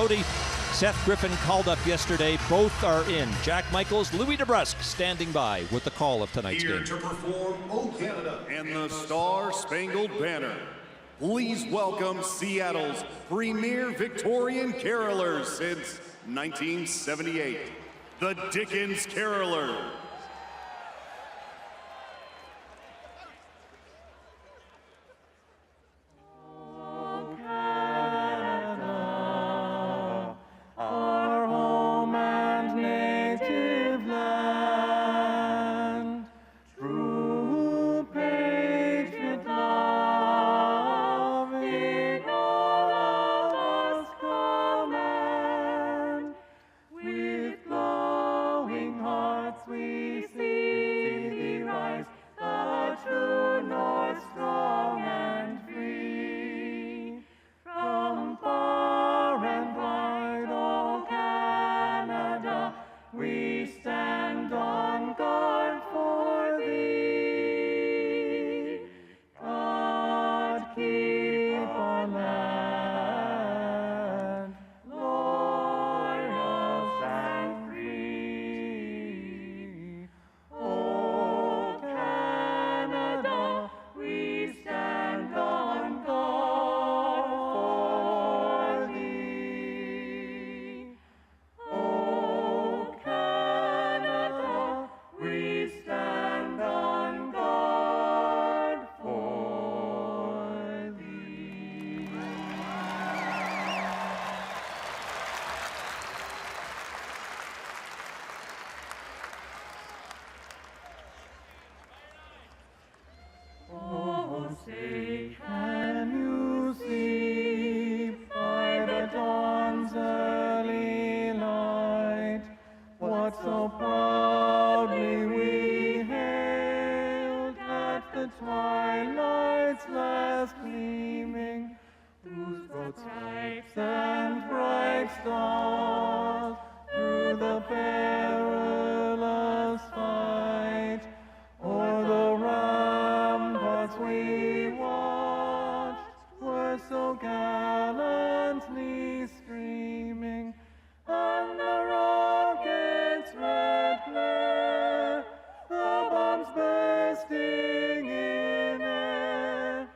Brody. Seth Griffin called up yesterday. Both are in. Jack Michaels, Louis DeBrusque standing by with the call of tonight's Here game. to perform O Canada and the Star-Spangled Banner. Please welcome Seattle's premier Victorian carolers since 1978, the Dickens Carolers. Say, can you see by the dawn's early light what so proudly we hailed at the twilight's last gleaming, whose stripes and bright stars through the perilous fight o'er the ramparts we watched were so gallantly streaming, and the rockets' red glare, the bombs bursting in air,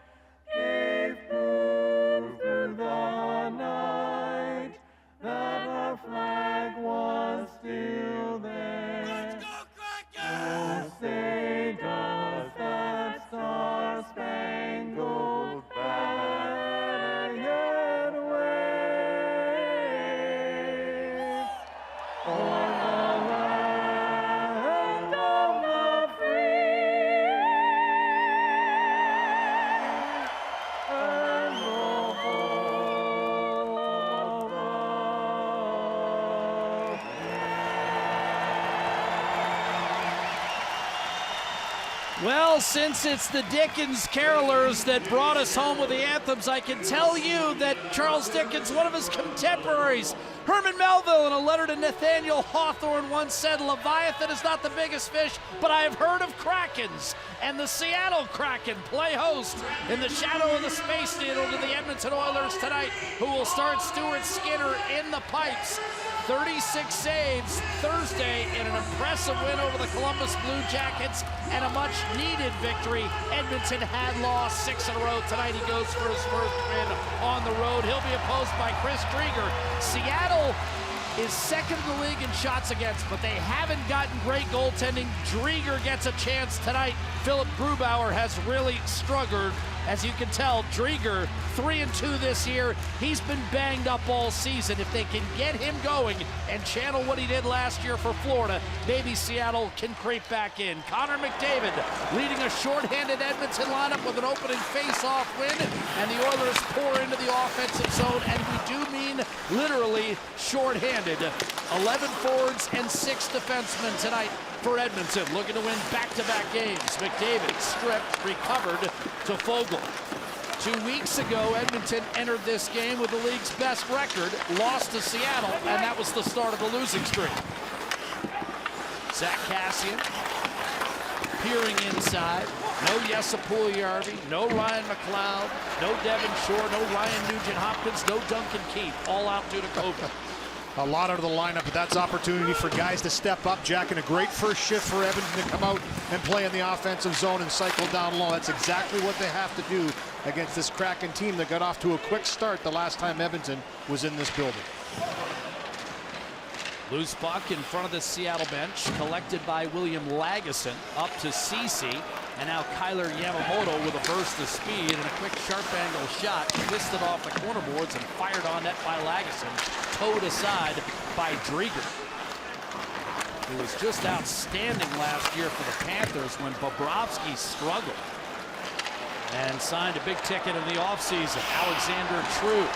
gave proof through the night that our flag was still there. Let's go, Kraken! Oh, say does that star-spangled banner yet wave o'er the land of the free and the whole of Well, since it's the Dickens Carolers that brought us home with the anthems, I can tell you that Charles Dickens, one of his contemporaries, Herman Melville, in a letter to Nathaniel Hawthorne, once said, "Leviathan is not the biggest fish, but I have heard of Krakens." And the Seattle Kraken play host in the shadow of the Space Needle to the Edmonton Oilers tonight, who will start Stuart Skinner in the pipes. 36 saves Thursday in an impressive win over the Columbus Blue Jackets and a much-needed victory. Edmonton had lost 6 in a row. Tonight he goes for his first win on the road. He'll be opposed by Chris Drieger. Seattle is second in the league in shots against, but they haven't gotten great goaltending. Drieger gets a chance tonight. Philip Grubauer has really struggled. As you can tell, Drieger 3-2 this year. He's been banged up all season. If they can get him going and channel what he did last year for Florida, maybe Seattle can creep back in. Connor McDavid leading a shorthanded Edmonton lineup with an opening face-off win, and the Oilers pour into the offensive zone, and we do mean literally shorthanded. 11 forwards and 6 defensemen tonight for Edmonton, looking to win back-to-back games. McDavid stripped, recovered to Fogle. 2 weeks ago, Edmonton entered this game with the league's best record, lost to Seattle, and that was the start of a losing streak. Zach Kassian peering inside. No Jesse Puljujärvi, no Ryan McLeod, no Devin Shore, no Ryan Nugent-Hopkins, no Duncan Keith, all out due to COVID. A lot out of the lineup, but that's opportunity for guys to step up. Jack, and a great first shift for Edmonton to come out and play in the offensive zone and cycle down low. That's exactly what they have to do against this Kraken team that got off to a quick start the last time Edmonton was in this building. Loose puck in front of the Seattle bench, collected by William Lagesson, up to Ceci, and now Kyler Yamamoto with a burst of speed and a quick sharp angle shot, twisted off the corner boards and fired on net by Lagesson, towed aside by Drieger, who was just outstanding last year for the Panthers when Bobrovsky struggled and signed a big ticket in the offseason. Alexander True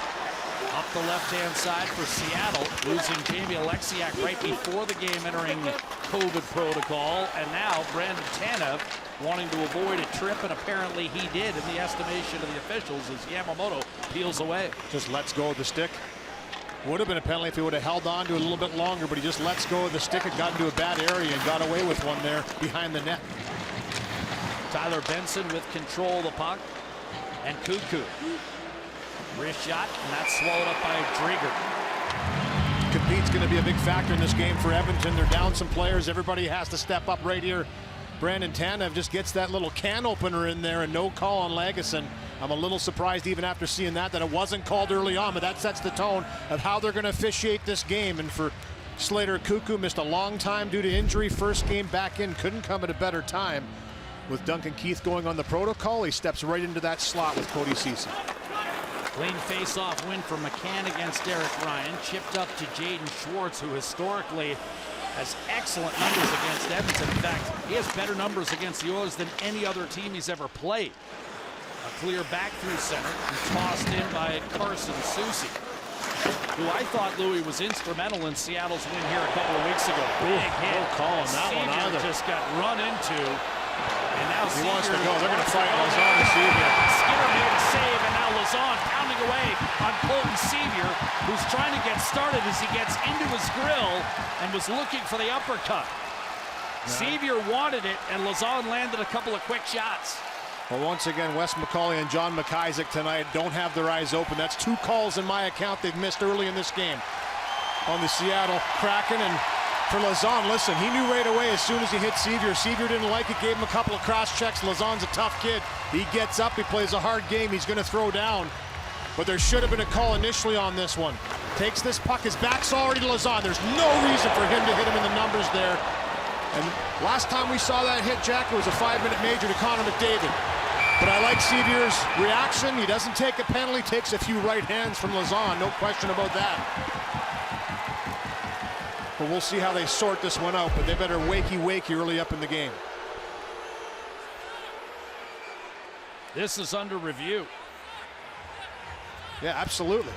up the left-hand side for Seattle, losing Jamie Alexiak right before the game, entering COVID protocol, and now Brandon Tanev wanting to avoid a trip, and apparently he did in the estimation of the officials as Yamamoto peels away. Just lets go of the stick. Would have been a penalty if he would have held on to it a little bit longer, but he just lets go of the stick and got into a bad area and got away with one there behind the net. Tyler Benson with control of the puck, and Cuckoo. Wrist shot, and that's swallowed up by Drieger. Compete's going to be a big factor in this game for Edmonton. They're down some players. Everybody has to step up right here. Brandon Tanev just gets that little can opener in there, and no call on Lagesson. I'm a little surprised even after seeing that it wasn't called early on, but that sets the tone of how they're going to officiate this game. And for Slater, Cuckoo missed a long time due to injury. First game back in, couldn't come at a better time. With Duncan Keith going on the protocol, he steps right into that slot with Cody Ceci. Clean face-off win for McCann against Derek Ryan. Chipped up to Jaden Schwartz, who historically has excellent numbers against Edmonton. In fact, he has better numbers against the Oilers than any other team he's ever played. A clear back through center and tossed in by Carson Soucy, who I thought, Louis, was instrumental in Seattle's win here a couple of weeks ago. Big hit. No call on that one either. Just got run into. And now he wants to go. They're going to fight Lazon and Sevier. Skinner made a save, and now Lazon pounding away on Colton Sevier, who's trying to get started as he gets into his grill and was looking for the uppercut. Sevier wanted it, and Lazon landed a couple of quick shots. Well, once again, Wes McCauley and John McIsaac tonight don't have their eyes open. That's 2 calls in my account they've missed early in this game on the Seattle Kraken. And for Lazon, listen, he knew right away as soon as he hit Sevier. Sevier didn't like it, gave him a couple of cross checks. Lazon's a tough kid. He gets up, he plays a hard game, he's going to throw down. But there should have been a call initially on this one. Takes this puck, his back's already to Lazon. There's no reason for him to hit him in the numbers there. And last time we saw that hit, Jack, it was a 5-minute major to Connor McDavid. But I like Sevier's reaction. He doesn't take a penalty, takes a few right hands from Lazon, no question about that. But we'll see how they sort this one out, but they better wakey early up in the game. This is under review. Yeah, absolutely.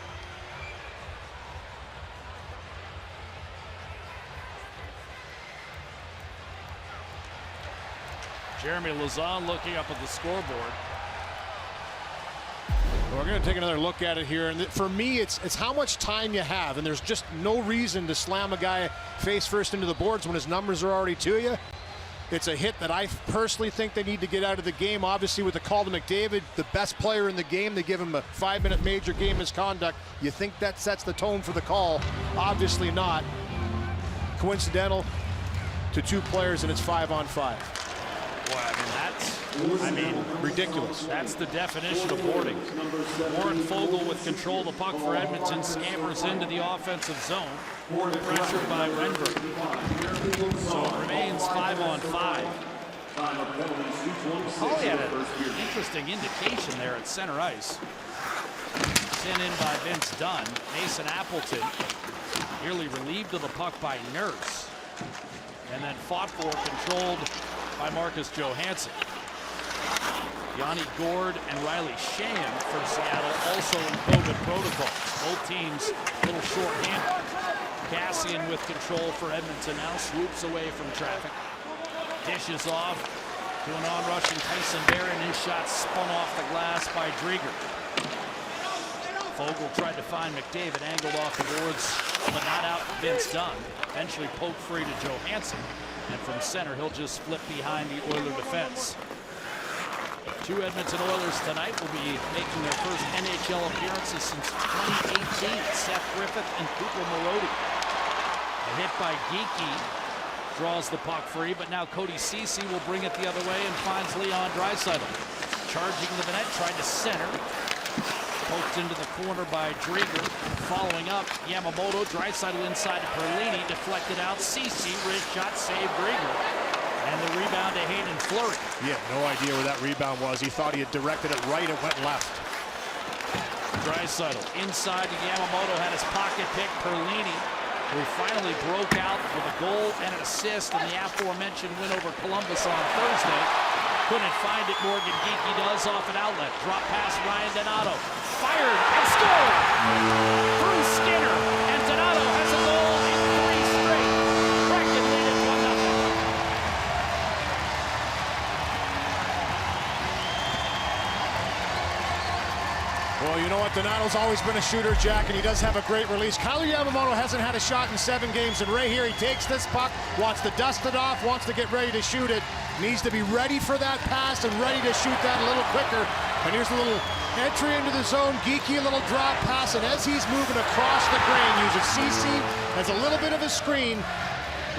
Jeremy Lazon looking up at the scoreboard. We're going to take another look at it here, and for me, it's how much time you have, and there's just no reason to slam a guy face first into the boards when his numbers are already to you. It's a hit that I personally think they need to get out of the game. Obviously, with the call to McDavid, the best player in the game, they give him a 5-minute major game misconduct. You think that sets the tone for the call? Obviously not. Coincidental to 2 players, and it's 5-on-5. Boy, I mean, Ridiculous. That's the definition of boarding. Warren Foegele with control of the puck for Edmonton, scampers into the offensive zone, pressured by Renberg. So it remains 5-on-5. Holly had an interesting indication there at center ice. Sent in by Vince Dunn. Mason Appleton nearly relieved of the puck by Nurse, and then fought for, controlled by Marcus Johansson. Yanni Gord and Riley Sheahan for Seattle also in COVID protocols. Both teams a little short-handed. Cassian with control for Edmonton now, swoops away from traffic. Dishes off to an on-rushing Tyson Barron. His shot spun off the glass by Drieger. Foegele tried to find McDavid, angled off the boards, but not out Vince Dunn. Eventually poked free to Johansson. And from center, he'll just flip behind the Oiler defense. Two Edmonton Oilers tonight will be making their first NHL appearances since 2018. Seth Griffith and Cooper Marody. A hit by Geekie draws the puck free, but now Cody Ceci will bring it the other way and finds Leon Draisaitl. Charging the net, tried to center. Poked into the corner by Drieger. Following up, Yamamoto, Draisaitl inside to Perlini, deflected out. Ceci, wrist shot, save Drieger. And the rebound to Hayden Fleury. He had no idea where that rebound was. He thought he had directed it right, it went left. Draisaitl inside to Yamamoto, had his pocket pick. Perlini, who finally broke out with a goal and an assist in the aforementioned win over Columbus on Thursday. Couldn't find it. Morgan Geekie does off an outlet. Drop pass Ryan Donato. Fired and scored! Through Skinner. And Donato has a goal in 3 straight. Kraken lead it 1-0. Well, you know what? Donato's always been a shooter, Jack, and he does have a great release. Kyle Yamamoto hasn't had a shot in 7 games, and right here he takes this puck, wants to dust it off, wants to get ready to shoot it. Needs to be ready for that pass and ready to shoot that a little quicker. And here's a little entry into the zone. Geekie, a little drop pass, and as he's moving across the grain, uses Ceci as a little bit of a screen.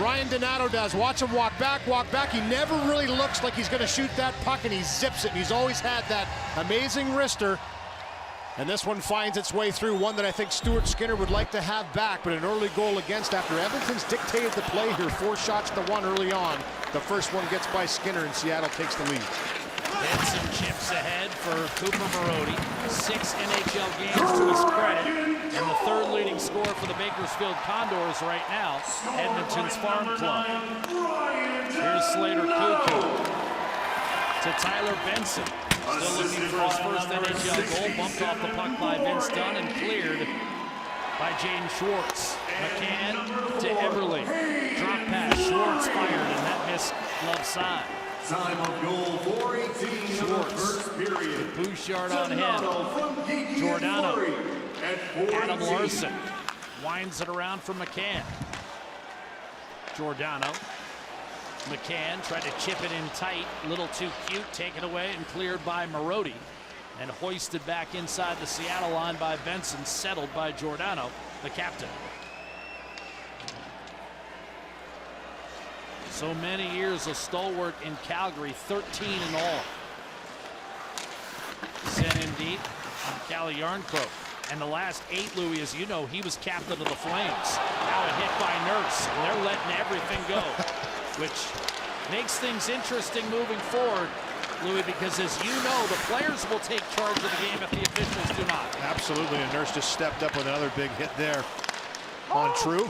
Ryan Donato does. Watch him walk back, walk back. He never really looks like he's going to shoot that puck, and he zips it. And he's always had that amazing wrister. And this one finds its way through, one that I think Stuart Skinner would like to have back, but an early goal against after Edmonton's dictated the play here. 4 shots to 1 early on. The first one gets by Skinner, and Seattle takes the lead. Benson chips ahead for Cooper Marody. 6 NHL games to his credit, and the 3rd leading scorer for the Bakersfield Condors right now, Edmonton's Farm Club. Here's Slater Cuckoo to Tyler Benson. Still looking for his first NHL goal. Bumped off the puck by Vince Dunn and cleared by Jaden Schwartz. McCann to Eberle. Drop pass. Schwartz fired, and that missed glove side. Time of goal for 18 of the first period. Bouchard on him. Giordano. Adam Larson winds it around for McCann. Giordano. McCann tried to chip it in tight, a little too cute, taken away and cleared by Marody, and hoisted back inside the Seattle line by Benson, settled by Giordano, the captain. So many years a stalwart in Calgary, 13 in all. Sent in deep on Calle Yarncroke. And the last 8, Louis, as you know, he was captain of the Flames. Now a hit by Nurse, and they're letting everything go. Which makes things interesting moving forward, Louis, because as you know, the players will take charge of the game if the officials do not. Absolutely, and Nurse just stepped up with another big hit there on True.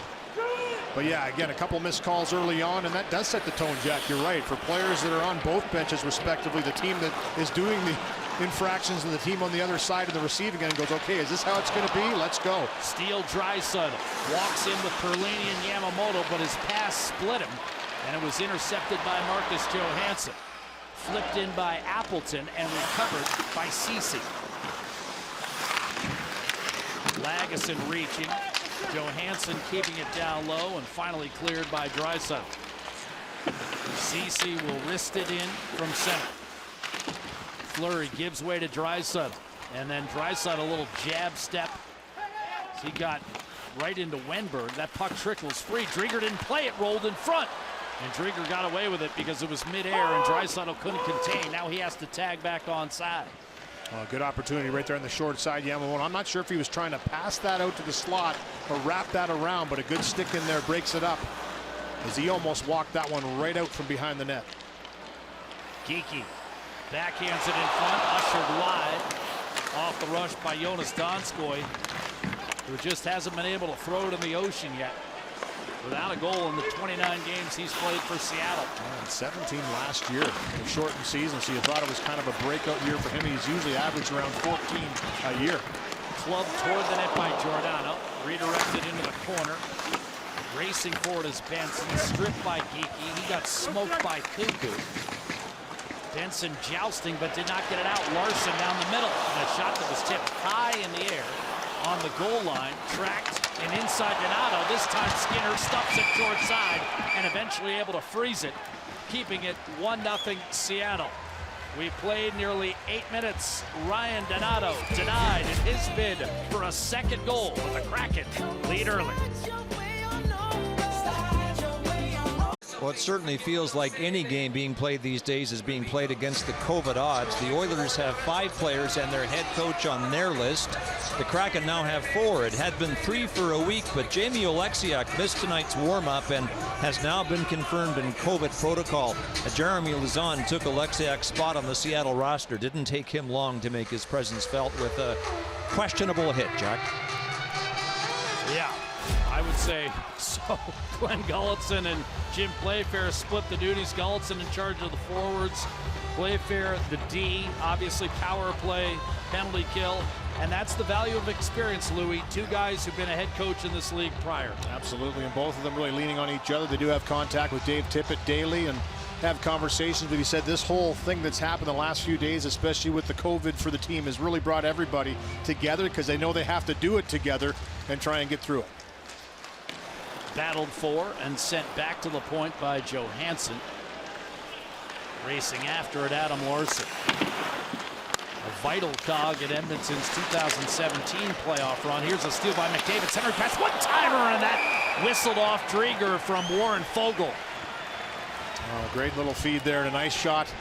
But yeah, again, a couple missed calls early on, and that does set the tone, Jack. You're right. For players that are on both benches, respectively, the team that is doing the infractions and the team on the other side of the receiving end goes, okay, is this how it's going to be? Let's go. Steele Draisaitl walks in with Perlini and Yamamoto, but his pass split him, and it was intercepted by Marcus Johansson. Flipped in by Appleton and recovered by Ceci. Lagesson reaching. Johansson keeping it down low and finally cleared by Draisaitl. Ceci will wrist it in from center. Fleury gives way to Draisaitl, and then Draisaitl a little jab step. He got right into Wenberg. That puck trickles free. Drieger didn't play it, rolled in front. And Drieger got away with it because it was midair and Draisaitl couldn't contain. Now he has to tag back onside. Well, good opportunity right there on the short side, Yamamoto. I'm not sure if he was trying to pass that out to the slot or wrap that around, but a good stick in there breaks it up as he almost walked that one right out from behind the net. Geekie backhands it in front, ushered wide. Off the rush by Jonas Donskoy, who just hasn't been able to throw it in the ocean yet. Without a goal in the 29 games he's played for Seattle. And 17 last year in a shortened season, so you thought it was kind of a breakout year for him. He's usually averaged around 14 a year. Clubbed toward the net by Giordano, redirected into the corner. Racing forward is Benson, stripped by Geekie. He got smoked by Cuckoo. Benson jousting but did not get it out. Larson down the middle, and a shot that was tipped high in the air on the goal line, tracked and inside Donato. This time Skinner stuffs it short side and eventually able to freeze it, keeping it 1-0 Seattle. We played nearly 8 minutes. Ryan Donato denied in his bid for a second goal, but the Kraken lead early. Well, it certainly feels like any game being played these days is being played against the COVID odds. The Oilers have 5 players and their head coach on their list. The Kraken now have 4. It had been 3 for a week, but Jamie Oleksiak missed tonight's warm-up and has now been confirmed in COVID protocol. Jeremy Lauzon took Oleksiak's spot on the Seattle roster. Didn't take him long to make his presence felt with a questionable hit, Jack. Yeah, I would say so. Glenn Gulutzan and Jim Playfair split the duties. Gulutzan in charge of the forwards, Playfair the D, obviously power play, penalty kill, and that's the value of experience, Louis. 2 guys who've been a head coach in this league prior. Absolutely, and both of them really leaning on each other. They do have contact with Dave Tippett daily and have conversations, but he said this whole thing that's happened the last few days, especially with the COVID for the team, has really brought everybody together because they know they have to do it together and try and get through it. Battled for and sent back to the point by Johansson. Racing after it, Adam Larson. A vital cog in Edmonton's 2017 playoff run. Here's a steal by McDavid. Center pass, one-timer, and that whistled off Drieger from Warren Foegele. Great little feed there and a nice shot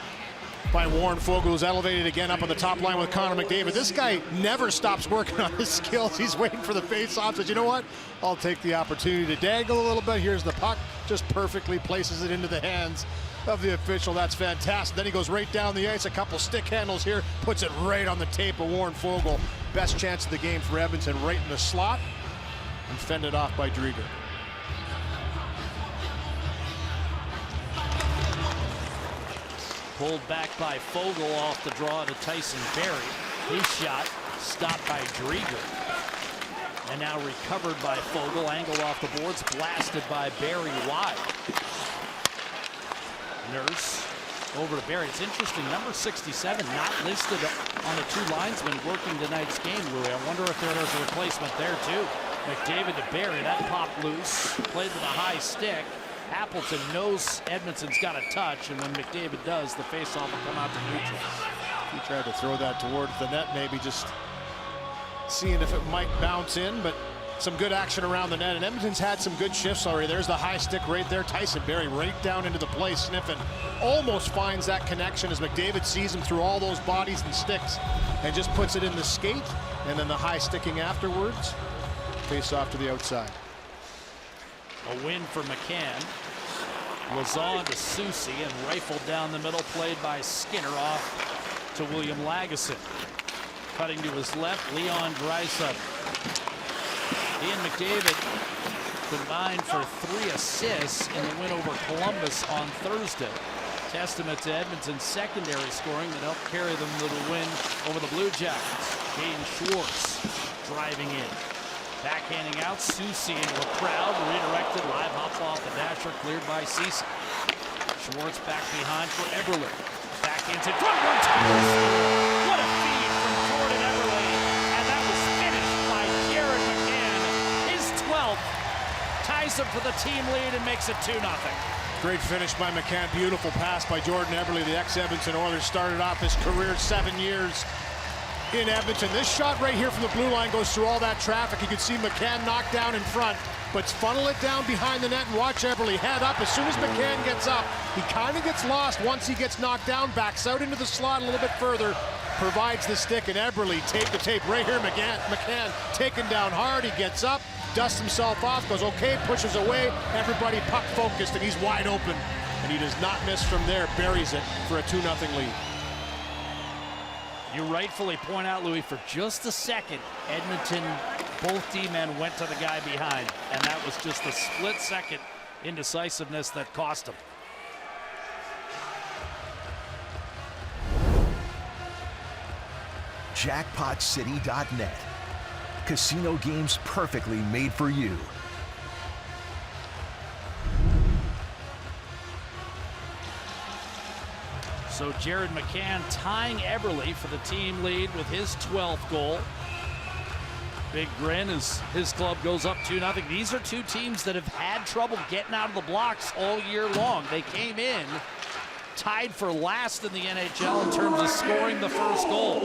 by Warren Foegele, who's elevated again up on the top line with Connor McDavid. This guy never stops working on his skills. He's waiting for the face-off. Says, you know what? I'll take the opportunity to dangle a little bit. Here's the puck. Just perfectly places it into the hands of the official. That's fantastic. Then he goes right down the ice. A couple stick handles here. Puts it right on the tape of Warren Foegele. Best chance of the game for Edmonton, right in the slot. And fended off by Drieger. Pulled back by Foegele off the draw to Tyson Barrie. His shot stopped by Drieger. And now recovered by Foegele. Angled off the boards. Blasted by Barrie wide. Nurse over to Barrie. It's interesting. Number 67 not listed on the 2 linesmen working tonight's game, Louis. I wonder if there's a replacement there too. McDavid to Barrie. That popped loose. Played with a high stick. Appleton knows Edmonton's got a touch, and when McDavid does, the faceoff will come out to neutral. He tried to throw that towards the net, maybe just seeing if it might bounce in, but some good action around the net. And Edmonton's had some good shifts already. There's the high stick right there. Tyson Barrie right down into the play, sniffing. Almost finds that connection as McDavid sees him through all those bodies and sticks and just puts it in the skate. And then the high sticking afterwards. Face off to the outside. A win for McCann. Lauzon to Soucy and rifled down the middle, played by Skinner off to William Lagesson. Cutting to his left, Leon Draisaitl. He and McDavid combined for 3 assists in the win over Columbus on Thursday. Testament to Edmonton's secondary scoring that helped carry them to the win over the Blue Jackets. Jaden Schwartz driving in. Backhanding out, Soucy into a crowd, redirected, live hops off the dasher, cleared by Ceci. Schwartz back behind for Eberle. Backhands in front, one-timers. What a feed from Jordan Eberle, and that was finished by Jared McCann. His 12th ties him for the team lead and makes it 2-0. Great finish by McCann. Beautiful pass by Jordan Eberle. The ex-Edmonton Oilers started off his career 7 years in Edmonton. This shot right here from the blue line goes through all that traffic. You can see McCann knocked down in front, but funnel it down behind the net and watch Eberle head up. As soon as McCann gets up, he kind of gets lost once he gets knocked down, backs out into the slot a little bit further, provides the stick, and Eberle tape to tape right here. McCann taken down hard. He gets up, dusts himself off, goes okay, pushes away. Everybody puck focused, and he's wide open, and he does not miss from there. Buries it for a 2-0 lead. You rightfully point out, Louis, for just a second, Edmonton, both D-men went to the guy behind, and that was just a split-second indecisiveness that cost him. JackpotCity.net. Casino games perfectly made for you. So Jared McCann tying Eberle for the team lead with his 12th goal. Big grin as his club goes up 2-0. These are 2 teams that have had trouble getting out of the blocks all year long. They came in tied for last in the NHL in terms of scoring the first goal.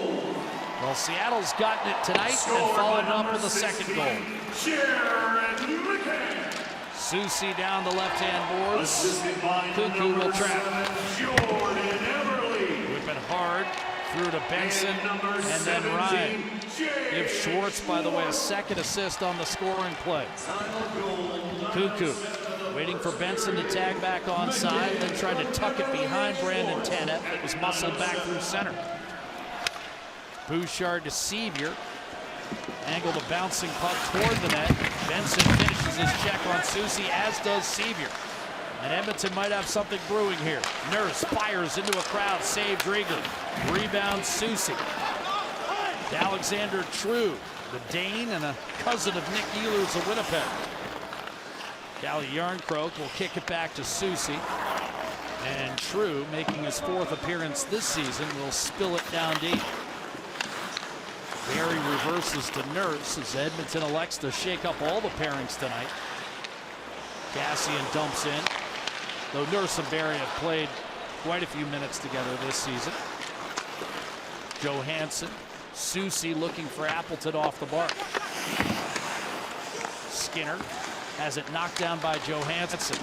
Well, Seattle's gotten it tonight and followed it up with a second goal. Soucy down the left-hand boards. Cuckoo will trap. Whip it hard. Through to Benson and then Ryan. Gives Schwartz, by the way, a second assist on the scoring play. Cuckoo waiting for Benson to tag back onside, then tried to tuck it behind Brandon Tanev. It was muscled back through center. Bouchard to Sevier. Angled a bouncing puck toward the net. Benson finishes his check on Soucy, as does Sevier. And Edmonton might have something brewing here. Nurse fires into a crowd, save Drieger. Rebound Soucy. Alexander True, the Dane and a cousin of Nick Ehlers of Winnipeg. Calle Järnkrok will kick it back to Soucy. And True, making his 4th appearance this season, will spill it down deep. Barry reverses to Nurse as Edmonton elects to shake up all the pairings tonight. Cassian dumps in. Though Nurse and Barry have played quite a few minutes together this season. Johansson, Soucy looking for Appleton off the mark. Skinner has it knocked down by Johansson.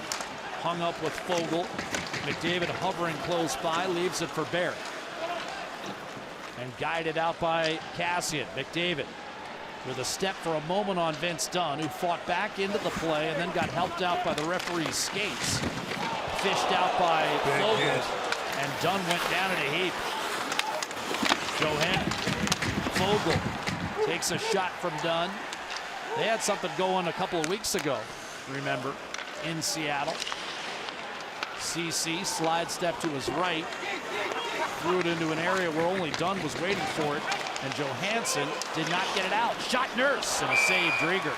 Hung up with Fogle. McDavid hovering close by, leaves it for Barry. And guided out by Cassian. McDavid with a step for a moment on Vince Dunn, who fought back into the play and then got helped out by the referee's skates. Fished out by Fogle, and Dunn went down in a heap. Fogle takes a shot from Dunn. They had something going a couple of weeks ago, remember, in Seattle. CC slide step to his right, threw it into an area where only Dunn was waiting for it, and Johansson did not get it out. Shot Nurse and a save Drieger.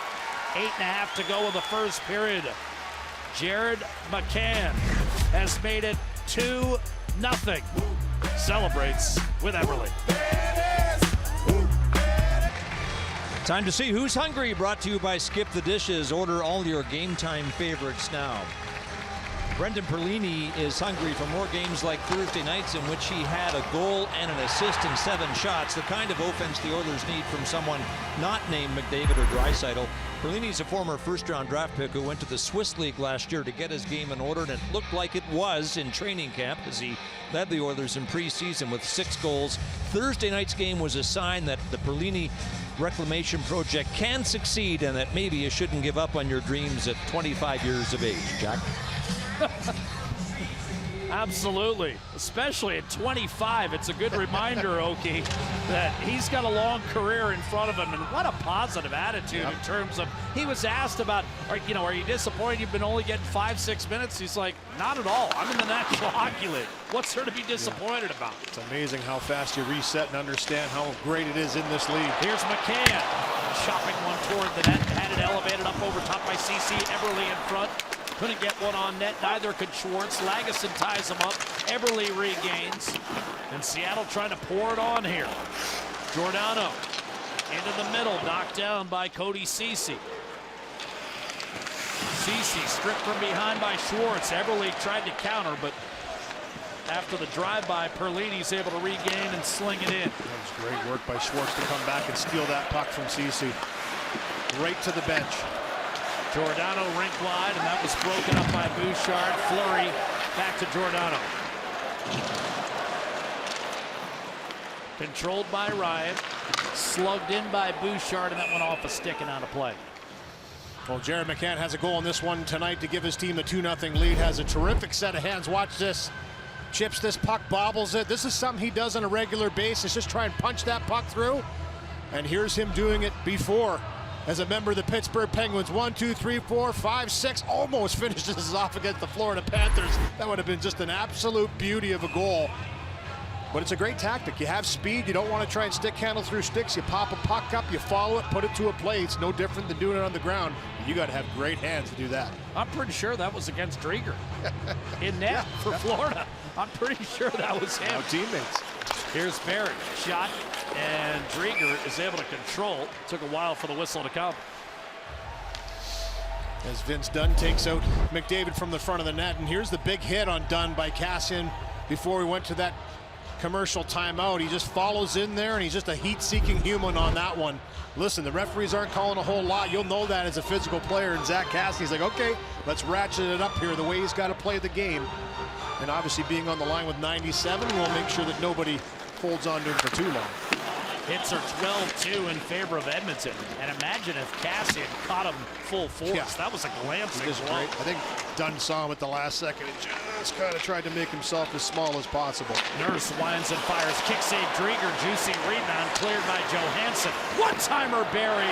8.5 to go in the first period. Jared McCann has made it 2-0. Celebrates with Eberle. Time to see who's hungry, brought to you by Skip the Dishes. Order all your game time favorites now. Brendan Perlini is hungry for more games like Thursday nights, in which he had a goal and an assist in 7 shots, the kind of offense the Oilers need from someone not named McDavid or Draisaitl. Perlini's a former first-round draft pick who went to the Swiss League last year to get his game in order, and it looked like it was in training camp as he led the Oilers in preseason with 6 goals. Thursday night's game was a sign that the Perlini reclamation project can succeed, and that maybe you shouldn't give up on your dreams at 25 years of age. Jack? Absolutely, especially at 25. It's a good reminder, Okie, that he's got a long career in front of him, and what a positive attitude in terms of, he was asked about, are you disappointed you've been only getting 5-6 minutes? He's like, not at all. I'm in the National Hockey League. What's there to be disappointed about? It's amazing how fast you reset and understand how great it is in this league. Here's McCann, chopping one toward the net, had it elevated up over top by CC. Eberle in front. Couldn't get one on net, neither could Schwartz. Lagesson ties him up. Eberle regains. And Seattle trying to pour it on here. Giordano into the middle, knocked down by Cody Ceci. Ceci stripped from behind by Schwartz. Eberle tried to counter, but after the drive-by, Perlini's able to regain and sling it in. That was great work by Schwartz to come back and steal that puck from Ceci. Right to the bench. Giordano rink wide, and that was broken up by Bouchard. Fleury back to Giordano. Controlled by Ryan. Slugged in by Bouchard, and that went off a stick and out of play. Well, Jared McCann has a goal in this one tonight to give his team a 2-0 lead. Has a terrific set of hands. Watch this. Chips this puck, bobbles it. This is something he does on a regular basis. Just try and punch that puck through. And here's him doing it before. As a member of the Pittsburgh Penguins, 1, 2, 3, 4, 5, 6, almost finishes this off against the Florida Panthers. That would have been just an absolute beauty of a goal. But it's a great tactic. You have speed. You don't want to try and stick handle through sticks. You pop a puck up, you follow it, put it to a play. It's no different than doing it on the ground. You got to have great hands to do that. I'm pretty sure that was against Drieger in net for Florida. I'm pretty sure that was him. Now teammates. Here's Barry, shot, and Drieger is able to control. Took a while for the whistle to come. As Vince Dunn takes out McDavid from the front of the net, and here's the big hit on Dunn by Cassian before we went to that commercial timeout. He just follows in there, and he's just a heat-seeking human on that one. Listen, the referees aren't calling a whole lot. You'll know that as a physical player. And Zach Cassidy's like, okay, let's ratchet it up here the way he's got to play the game. And obviously being on the line with 97, we'll make sure that nobody holds on to him for too long. Hits are 12-2 in favor of Edmonton. And imagine if Cassie had caught him full force. Yeah. That was a glancing blow. Great. I think Dunn saw him at the last second and just kind of tried to make himself as small as possible. Nurse winds and fires. Kick save Drieger. Juicy rebound cleared by Johansson. One-timer Barry.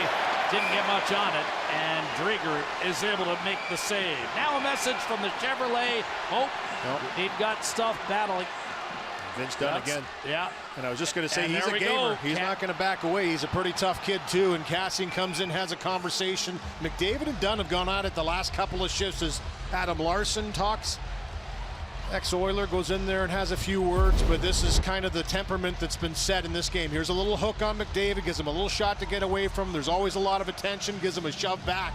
Didn't get much on it. And Drieger is able to make the save. Now a message from the Chevrolet. Oh, nope. He'd got stuff battling. Vince Dunn again. Yeah. And I was just going to say, And he's there a we gamer. go. He's not going to back away. He's a pretty tough kid, too. And Cassian comes in, has a conversation. McDavid and Dunn have gone at it the last couple of shifts as Adam Larson talks. Ex-Oiler goes in there and has a few words, but this is kind of the temperament that's been set in this game. Here's a little hook on McDavid, gives him a little shot to get away from. There's always a lot of attention, gives him a shove back.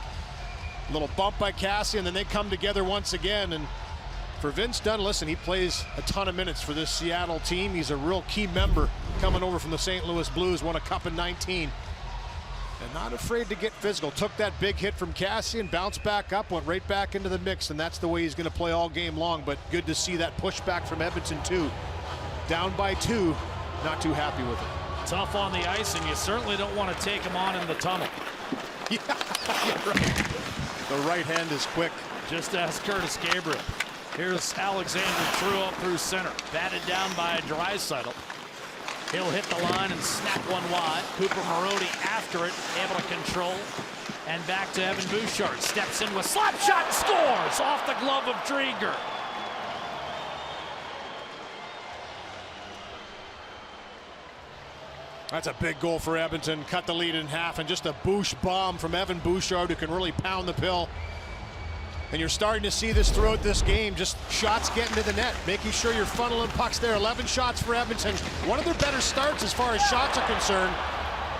A little bump by Cassian, then they come together once again. And for Vince Dunn, listen, he plays a ton of minutes for this Seattle team. He's a real key member coming over from the St. Louis Blues, won a cup in 19. And not afraid to get physical. Took that big hit from Cassian, bounced back up, went right back into the mix, and that's the way he's going to play all game long. But good to see that pushback from Edmonton, too. Down by 2, not too happy with it. Tough on the ice, and you certainly don't want to take him on in the tunnel. Yeah, you're right. The right hand is quick. Just ask Curtis Gabriel. Here's Alexander True up through center. Batted down by Draisaitl. He'll hit the line and snap one wide. Cooper Marody after it, able to control. And back to Evan Bouchard. Steps in with slap shot and scores off the glove of Drieger. That's a big goal for Edmonton. Cut the lead in half, and just a boosh bomb from Evan Bouchard, who can really pound the pill. And you're starting to see this throughout this game, just shots getting to the net, making sure you're funneling pucks there. 11 shots for Edmonton. One of their better starts as far as shots are concerned.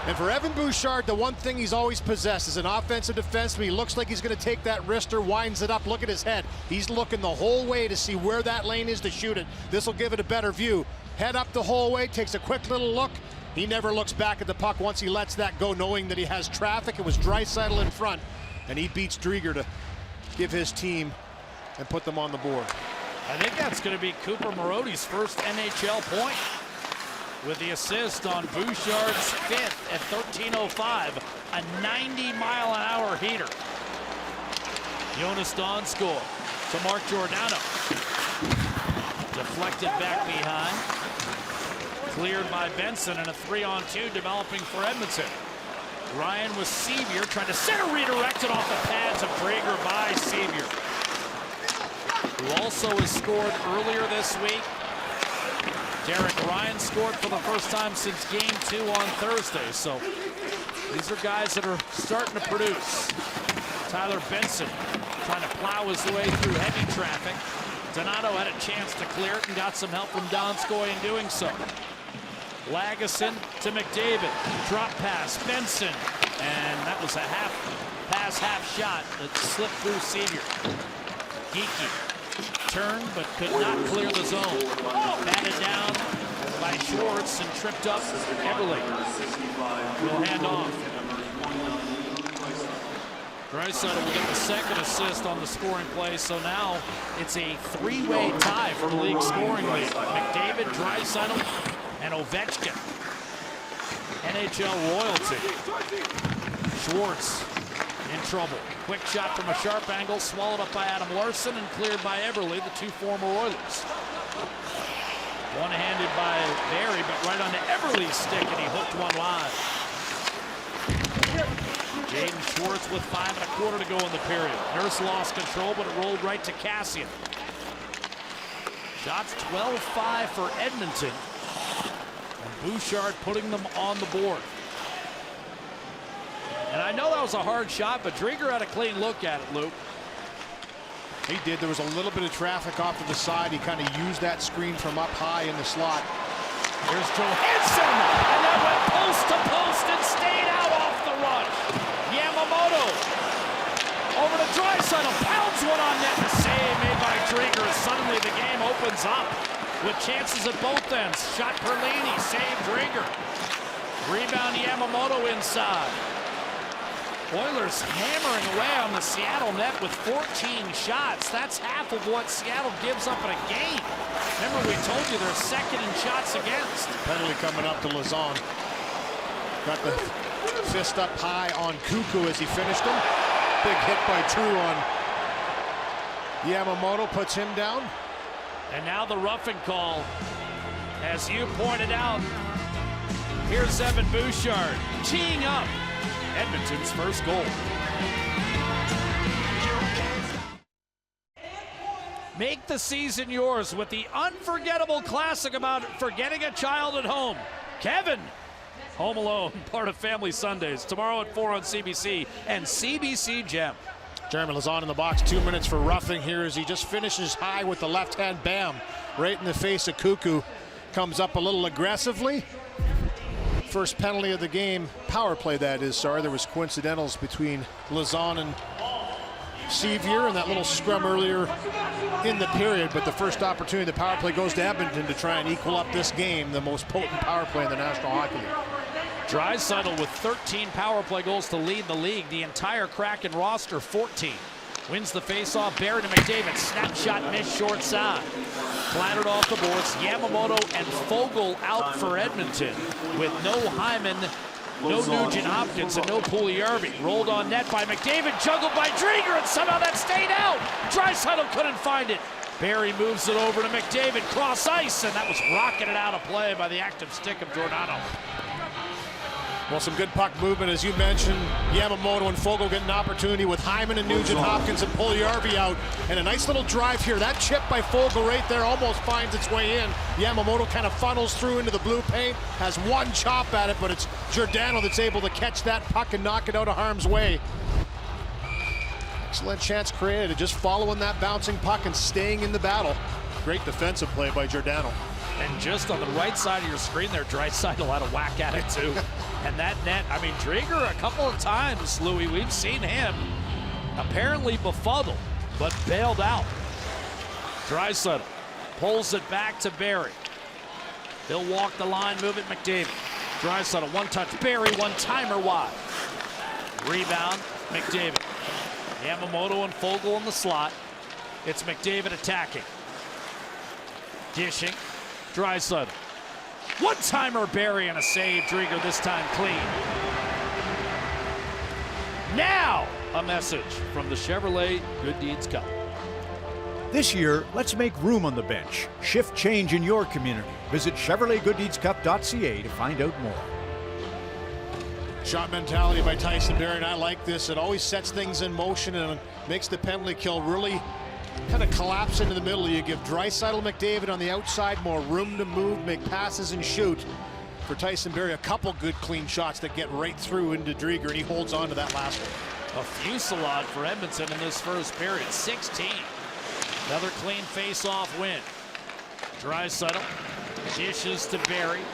And for Evan Bouchard, the one thing he's always possessed is an offensive defenseman. He looks like he's going to take that wrister, winds it up. Look at his head. He's looking the whole way to see where that lane is to shoot it. This will give it a better view. Head up the whole way, takes a quick little look. He never looks back at the puck once he lets that go, knowing that he has traffic. It was Draisaitl in front, and he beats Drieger to give his team and put them on the board. I think that's going to be Cooper Marody's first NHL point, with the assist on Bouchard's 5th at 13:05, a 90-mile-an-hour heater. Jonas Donskoy to Mark Giordano. Deflected back behind. Cleared by Benson, and a 3-on-2 developing for Edmonton. Ryan with Sevier trying to center, redirected off the pads of Drieger by Sevier, who also has scored earlier this week. Derek Ryan scored for the first time since Game 2 on Thursday. So these are guys that are starting to produce. Tyler Benson trying to plow his way through heavy traffic. Donato had a chance to clear it and got some help from Donskoy in doing so. Lagesson to McDavid. Drop pass, Benson. And that was a half pass, half shot that slipped through Sevier. Geeky turned but could not clear the zone. Batted down by Schwartz and tripped up Eberle. Will hand off. Draisaitl will get the second assist on the scoring play, so now it's a 3-way tie for the league scoring lead. McDavid, Draisaitl, and Ovechkin. NHL royalty. Schwartz in trouble. Quick shot from a sharp angle, swallowed up by Adam Larson and cleared by Eberle, the 2 former Oilers. One-handed by Barry, but right onto Eberle's stick, and he hooked one wide. Jaden Schwartz with 5 1/4 to go in the period. Nurse lost control, but it rolled right to Cassian. Shots 12-5 for Edmonton. And Bouchard putting them on the board. And I know that was a hard shot, but Drieger had a clean look at it, Luke. He did. There was a little bit of traffic off to the side. He kind of used that screen from up high in the slot. Here's Johansson, and that went post to post and stayed out off the rush. Yamamoto over to Draisaitl, pounds one on net. The save made by Drieger as suddenly the game opens up. with chances at both ends. Shot Perlini, saved Drieger. Rebound Yamamoto inside. Oilers hammering away on the Seattle net with 14 shots. That's half of what Seattle gives up in a game. Remember, we told you they're second in shots against. Penalty coming up to Lazon. Got the fist up high on Cuckoo as he finished him. Big hit by True on Yamamoto, puts him down. And now the roughing call. As you pointed out, here's Evan Bouchard teeing up Edmonton's first goal. Make the season yours with the unforgettable classic about forgetting a child at home. Kevin, Home Alone, part of Family Sundays. Tomorrow at 4 on CBC and CBC Gem. Jeremy Lazon in the box, 2 minutes for roughing here as he just finishes high with the left hand, bam, right in the face of Cuckoo. Comes up a little aggressively. First penalty of the game, power play that is, sorry. There was coincidentals between Lazon and Sevier and that little scrum earlier in the period, but the first opportunity, the power play goes to Edmonton to try and equal up this game, the most potent power play in the National Hockey League. Draisaitl with 13 power play goals to lead the league. The entire Kraken roster, 14. Wins the faceoff. Barry to McDavid. Snapshot missed short side. Clattered off the boards. Yamamoto and Fogle out for Edmonton with no Hyman, no Nugent Hopkins, and no Puljujarvi. Rolled on net by McDavid. Juggled by Drieger, and somehow that stayed out. Draisaitl couldn't find it. Barry moves it over to McDavid. Cross ice, and that was rocketed out of play by the active stick of Giordano. Well, some good puck movement, as you mentioned. Yamamoto and Fogle get an opportunity with Hyman and Nugent Hopkins and Puljujarvi out. And a nice little drive here. That chip by Fogle right there almost finds its way in. Yamamoto kind of funnels through into the blue paint, has one chop at it, but it's Giordano that's able to catch that puck and knock it out of harm's way. Excellent chance created, just following that bouncing puck and staying in the battle. Great defensive play by Giordano. And just on the right side of your screen there, Draisaitl had a whack at it too. And that net, I mean, Drieger a couple of times, Louis, we've seen him apparently befuddled, but bailed out. Draisaitl pulls it back to Barry. He'll walk the line, move it, McDavid. Draisaitl, one touch, Barry, one-timer wide. Rebound, McDavid. Yamamoto and Fogle in the slot. It's McDavid attacking. Dishing, Draisaitl. One-timer Barry and a save. Drieger this time clean. Now, a message from the Chevrolet Good Deeds Cup. This year, let's make room on the bench. Shift change in your community. Visit ChevroletGoodDeedsCup.ca to find out more. Shot mentality by Tyson Barrie, and I like this. It always sets things in motion and makes the penalty kill really kind of collapse into the middle. You give Draisaitl, McDavid on the outside more room to move, make passes and shoot. For Tyson Barrie, a couple good clean shots that get right through into Drieger, and he holds on to that last one. A fusillade for Edmonton in this first period, 16. Another clean face-off win. Draisaitl dishes to Barrie.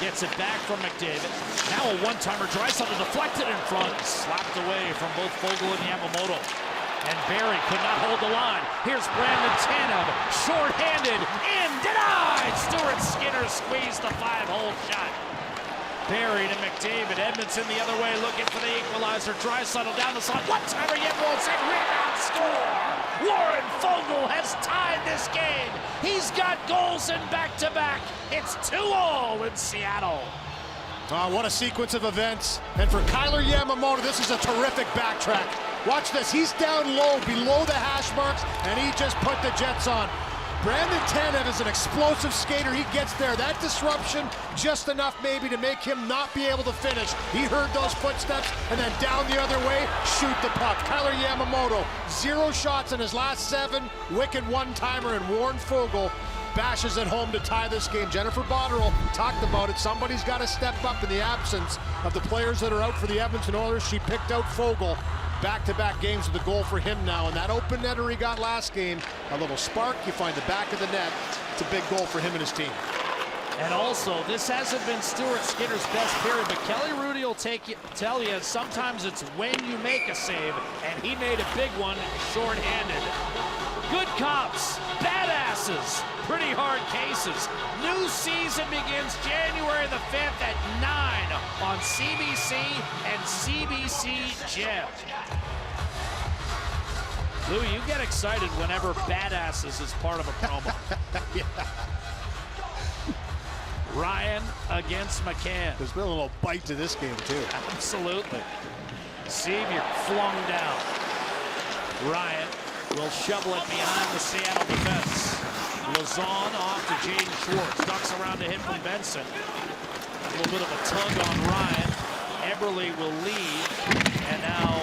Gets it back from McDavid. Now a one-timer. Draisaitl deflected in front. Slapped away from both Fogle and Yamamoto. And Barrie could not hold the line. Here's Brandon Tanev. Short-handed. In. Denied. Stuart Skinner squeezed the 5-hole shot. Barrie to McDavid. Edmonton the other way looking for the equalizer. Draisaitl down the slot. One-timer. Yet won't say rebound. Score. Warren Fogle has tied this game. He's got goals in back-to-back. It's 2-2 in Seattle. What a sequence of events. And for Kailer Yamamoto, this is a terrific backtrack. Watch this. He's down low, below the hash marks, and he just put the Jets on. Brandon Tanev is an explosive skater. He gets there. That disruption, just enough maybe to make him not be able to finish. He heard those footsteps, and then down the other way, shoot the puck. Kailer Yamamoto, 0 shots in his last 7. Wicked one-timer, and Warren Fogle bashes it home to tie this game. Jennifer Botterill talked about it. Somebody's got to step up in the absence of the players that are out for the Edmonton Oilers. She picked out Fogle. Back-to-back games with a goal for him now, and that open netter he got last game, a little spark, you find the back of the net. It's a big goal for him and his team. And also, this hasn't been Stuart Skinner's best period, but Kelly Rudy will tell you sometimes it's when you make a save, and he made a big one short-handed. Good cops, badasses, pretty hard cases. New season begins January the 5th at 9 on CBC and CBC Gem. Louis, you get excited whenever badasses is part of a promo. Yeah. Ryan against McCann. There's been a little bite to this game, too. Absolutely. Sevier flung down. Ryan will shovel it behind the Seattle defense. Lazon off to Jaden Schwartz. Ducks around to hit from Benson. A little bit of a tug on Ryan. Eberle will lead. And now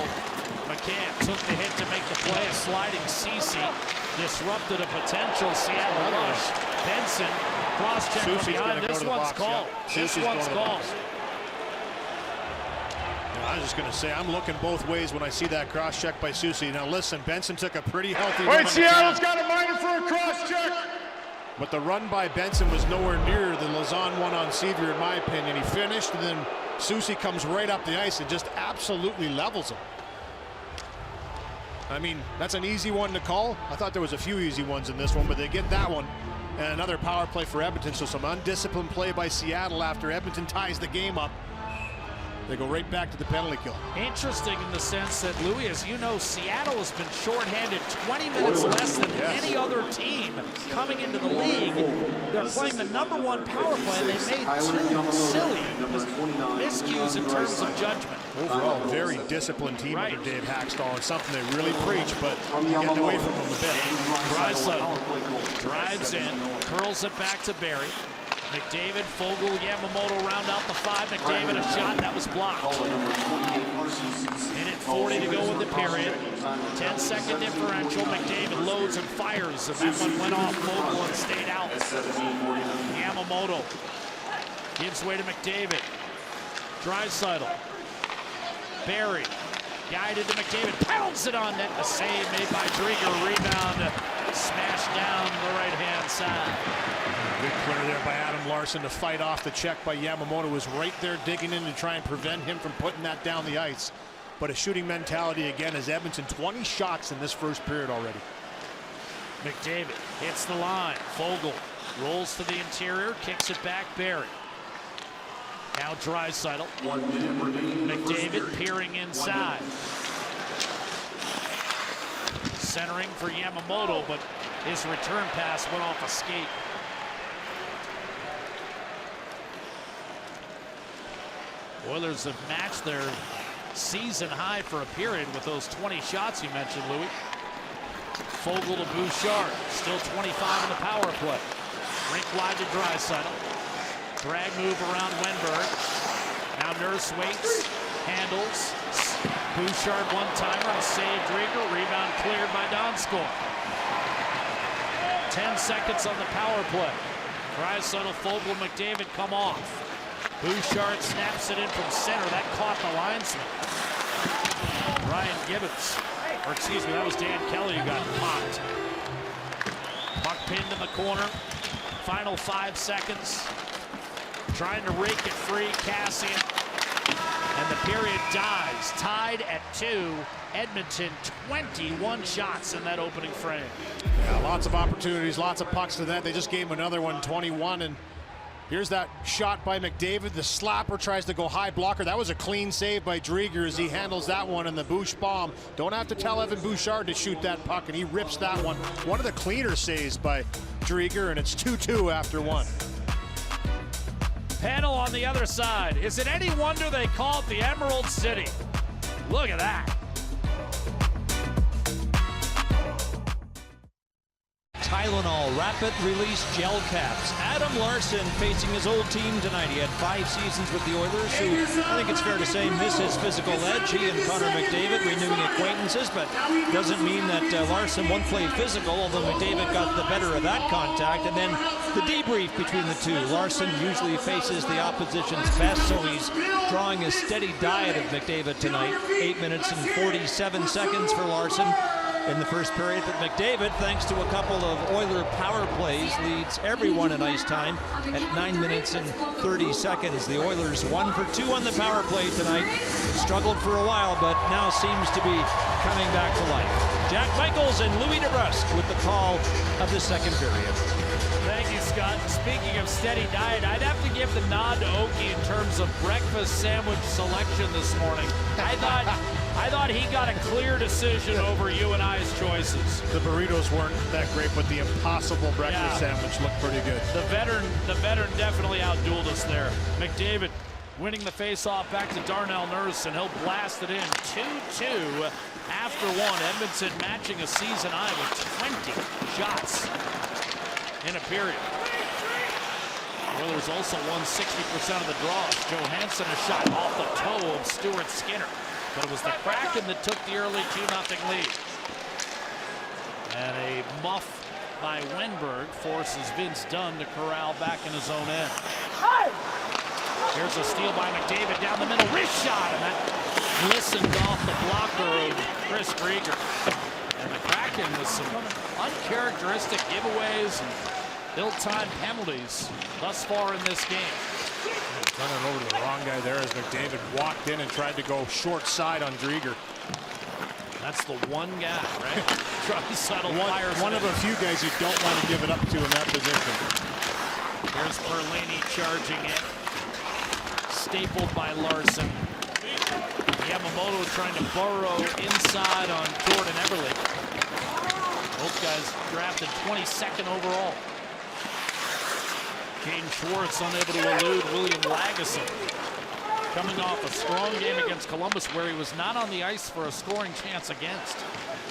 McCann took the hit to make the play. A sliding Cece disrupted a potential Seattle rush. Benson cross-check from behind. This one's called. This one's called. I was just going to say, I'm looking both ways when I see that cross-check by Susie. Now listen, Benson took a pretty healthy run. Wait, Seattle's got a minor for a cross-check. But the run by Benson was nowhere near the Lazon one on Sevier, in my opinion. He finished, and then Susie comes right up the ice and just absolutely levels him. I mean, that's an easy one to call. I thought there was a few easy ones in this one, but they get that one. And another power play for Edmonton, so some undisciplined play by Seattle after Edmonton ties the game up. They go right back to the penalty kill. Interesting in the sense that, Louis, as you know, Seattle has been shorthanded 20 minutes less than any other team coming into the league. They're playing the #1 power play, and they made two silly miscues in terms of judgment. Overall, very disciplined team under Dave Hackstall, and something they really preach, but getting away from them a bit. Draisaitl drives in, curls it back to Barry. McDavid, Fogle, Yamamoto round out the 5. McDavid a shot that was blocked. Minute 40 to go in the period. 10-second differential. McDavid loads and fires, and that one went off Fogle and stayed out. Yamamoto gives way to McDavid. Draisaitl. Barry guided to McDavid, pounds it on net. A save made by Drieger. Rebound smashed down the right-hand side. Good clear there by Adam Larson to fight off the check by Yamamoto. Was right there digging in to try and prevent him from putting that down the ice. But a shooting mentality again as Edmonton 20 shots in this first period already. McDavid hits the line. Fogle rolls to the interior, kicks it back. Barry. Now Draisaitl. McDavid peering inside. Centering for Yamamoto, but his return pass went off a skate. Oilers have matched their season high for a period with those 20 shots you mentioned, Louis. Fogle to Bouchard, still 25 in the power play. Rink wide to Draisaitl. Drag move around Wenberg. Now Nurse waits, handles. Bouchard one-timer to save Drieger. Rebound cleared by Donskoy. 10 seconds on the power play. Draisaitl, Fogle, McDavid come off. Bouchard snaps it in from center. That caught the linesman. Ryan Gibbons, or excuse me, that was Dan Kelly who got popped. Puck pinned in the corner. Final 5 seconds. Trying to rake it free, Cassian. And the period dies. Tied at 2. Edmonton 21 shots in that opening frame. Yeah, lots of opportunities, lots of pucks to that. They just gave him another one, 21, and here's that shot by McDavid. The slapper tries to go high blocker. That was a clean save by Drieger as he handles that one in the Bouch bomb. Don't have to tell Evan Bouchard to shoot that puck, and he rips that one. One of the cleaner saves by Drieger, and it's 2-2 after one. Panel on the other side. Is it any wonder they call it the Emerald City? Look at that. Tylenol rapid release gel caps. Adam Larson facing his old team tonight. He had 5 seasons with the Oilers, who I think it's fair to say miss his physical edge. He and Connor McDavid renewing acquaintances, but doesn't mean that Larson won't play physical, although McDavid got the better of that contact. And then the debrief between the two. Larson usually faces the opposition's best, so he's drawing a steady diet of McDavid tonight. 8 minutes and 47 seconds for Larson. in the first period. But McDavid, thanks to a couple of Oiler power plays, leads everyone in ice time at 9 minutes and 30 seconds. The Oilers 1 for 2 on the power play tonight. Struggled for a while, but now seems to be coming back to life. Jack Michaels and Louis DeBrusque with the call of the second period. Thank you, Scott. Speaking of steady diet, I'd have to give the nod to Okie in terms of breakfast sandwich selection this morning. I thought he got a clear decision over you and I's choices. The burritos weren't that great, but the Impossible breakfast sandwich looked pretty good. The veteran definitely outdueled us there. McDavid winning the face-off back to Darnell Nurse, and he'll blast it in. 2-2 after one. Edmonton matching a season high with 20 shots in a period. Oilers also won 60% of the draws. Johansson a shot off the toe of Stuart Skinner, but it was the Kraken that took the early 2-0 lead. And a muff by Wenberg forces Vince Dunn to corral back in his own end. Here's a steal by McDavid down the middle, wrist shot, and that glistened off the blocker of Chris Krieger. And the Kraken with some uncharacteristic giveaways and ill-timed penalties thus far in this game. Running over to the wrong guy there as McDavid walked in and tried to go short side on Drieger. That's the one guy, right? Draisaitl fires one of a few guys you don't want to give it up to in that position. Here's Perlini charging in. Stapled by Larson. Yamamoto trying to burrow inside on Jordan Eberle. Both guys drafted 22nd overall. Caden Schwartz unable to elude William Lagesson. Coming off a strong game against Columbus where he was not on the ice for a scoring chance against.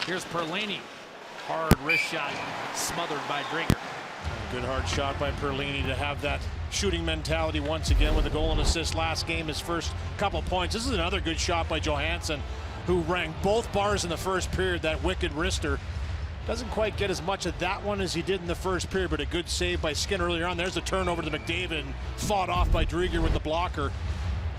Here's Perlini. Hard wrist shot smothered by Drieger. Good hard shot by Perlini to have that shooting mentality once again with a goal and assist last game, his first couple points. This is another good shot by Johansson, who rang both bars in the first period. That wicked wrister. Doesn't quite get as much of that one as he did in the first period, but a good save by Skinner earlier on. There's a turnover to McDavid, and fought off by Drieger with the blocker.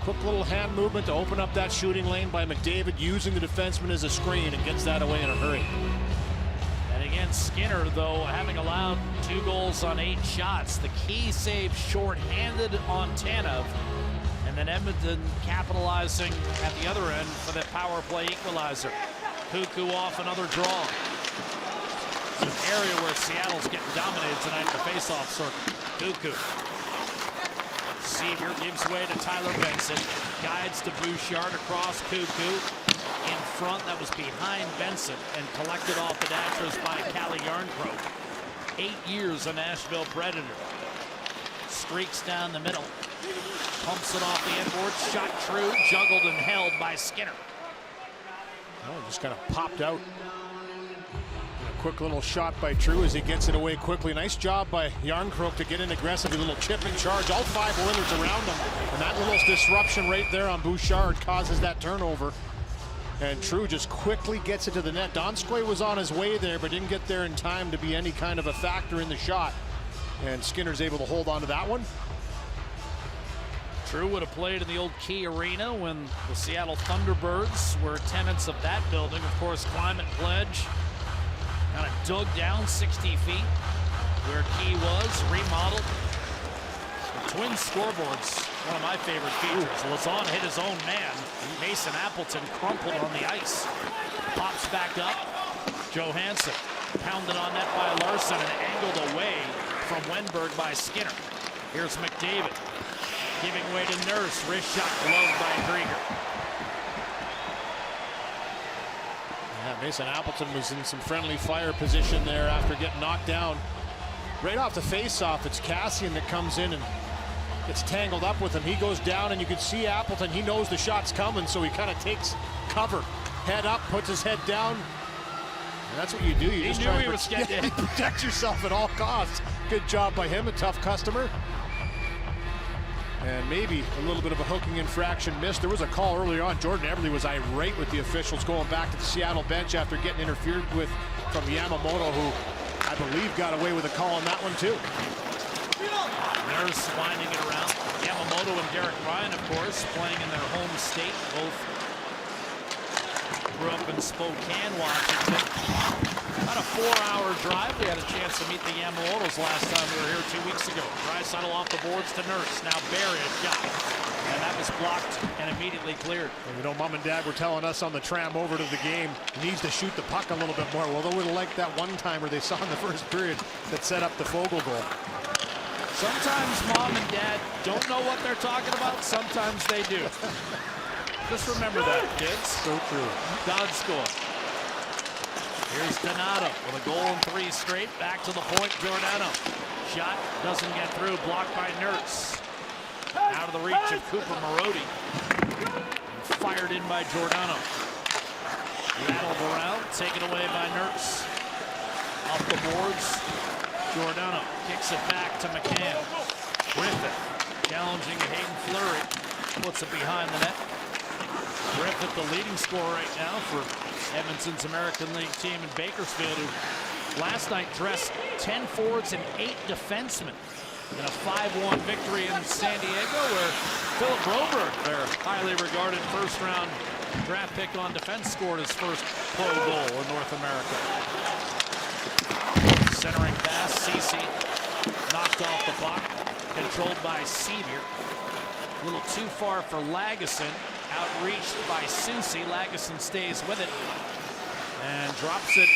Quick little hand movement to open up that shooting lane by McDavid, using the defenseman as a screen, and gets that away in a hurry. And again, Skinner, though, having allowed 2 goals on 8 shots. The key save short-handed on Tanev. And then Edmonton capitalizing at the other end for the power play equalizer. Cuckoo off another draw. It's an area where Seattle's getting dominated tonight in the face-off circle. Cuckoo. Seaver gives way to Tyler Benson. Guides to Bouchard across Cuckoo. In front, that was behind Benson, and collected off the dashers by Calle Yarncroke. 8 years a Nashville Predator. Streaks down the middle. Pumps it off the inboard. Shot true. Juggled and held by Skinner. Oh, just kind of popped out. A quick little shot by True as he gets it away quickly. Nice job by Yarncroke to get in aggressively. A little chip and charge. All 5 Oilers around him. And that little disruption right there on Bouchard causes that turnover. And True just quickly gets it to the net. Donskoy was on his way there, but didn't get there in time to be any kind of a factor in the shot. And Skinner's able to hold on to that one. True would have played in the old Key Arena when the Seattle Thunderbirds were tenants of that building. Of course, Climate Pledge kind of dug down 60 feet where Key was, remodeled. The twin scoreboards, one of my favorite features. Lazon hit his own man. Mason Appleton crumpled on the ice. Pops back up. Johansson pounded on net by Larson and angled away from Wenberg by Skinner. Here's McDavid giving way to Nurse. Wrist shot gloved by Drieger. Yeah, Mason Appleton was in some friendly fire position there after getting knocked down. Right off the face-off, it's Cassian that comes in and gets tangled up with him. He goes down, and you can see Appleton. He knows the shot's coming, so he kind of takes cover. Head up, puts his head down. And that's what you do. You just try to protect yourself at all costs. Good job by him, a tough customer. And maybe a little bit of a hooking infraction missed. There was a call earlier on. Jordan Eberle was irate with the officials going back to the Seattle bench after getting interfered with from Yamamoto, who I believe got away with a call on that one too. Nurse winding it around. Yamamoto and Derek Ryan, of course, playing in their home state. Both grew up in Spokane, Washington. 4-hour drive. We had a chance to meet the Yamamotos last time we were here 2 weeks ago. Draisaitl off the boards to Nurse. Now Barry a shot. And that was blocked and immediately cleared. And you know, Mom and Dad were telling us on the tram over to the game, he needs to shoot the puck a little bit more. Well, they would have liked that one-timer they saw in the first period that set up the Fogle goal. Sometimes Mom and Dad don't know what they're talking about. Sometimes they do. Just remember that, kids. So true. God score. Here's Donato with a goal in 3 straight. Back to the point, Giordano. Shot doesn't get through, blocked by Nurse. Out of the reach of Cooper Marody. Fired in by Giordano. Rattled around, taken away by Nurse. Off the boards, Giordano kicks it back to McCann. Griffith challenging Hayden Fleury. Puts it behind the net. Griffith, the leading scorer right now for Edmonton's American League team in Bakersfield, who last night dressed 10 forwards and 8 defensemen in a 5-1 victory in San Diego, where Philip Broberg, their highly regarded first-round draft pick on defense, scored his first pro goal in North America. Centering pass, Ceci knocked off the puck, controlled by Sevier. A little too far for Lagesson, outreached by Soucy. Lagesson stays with it and drops it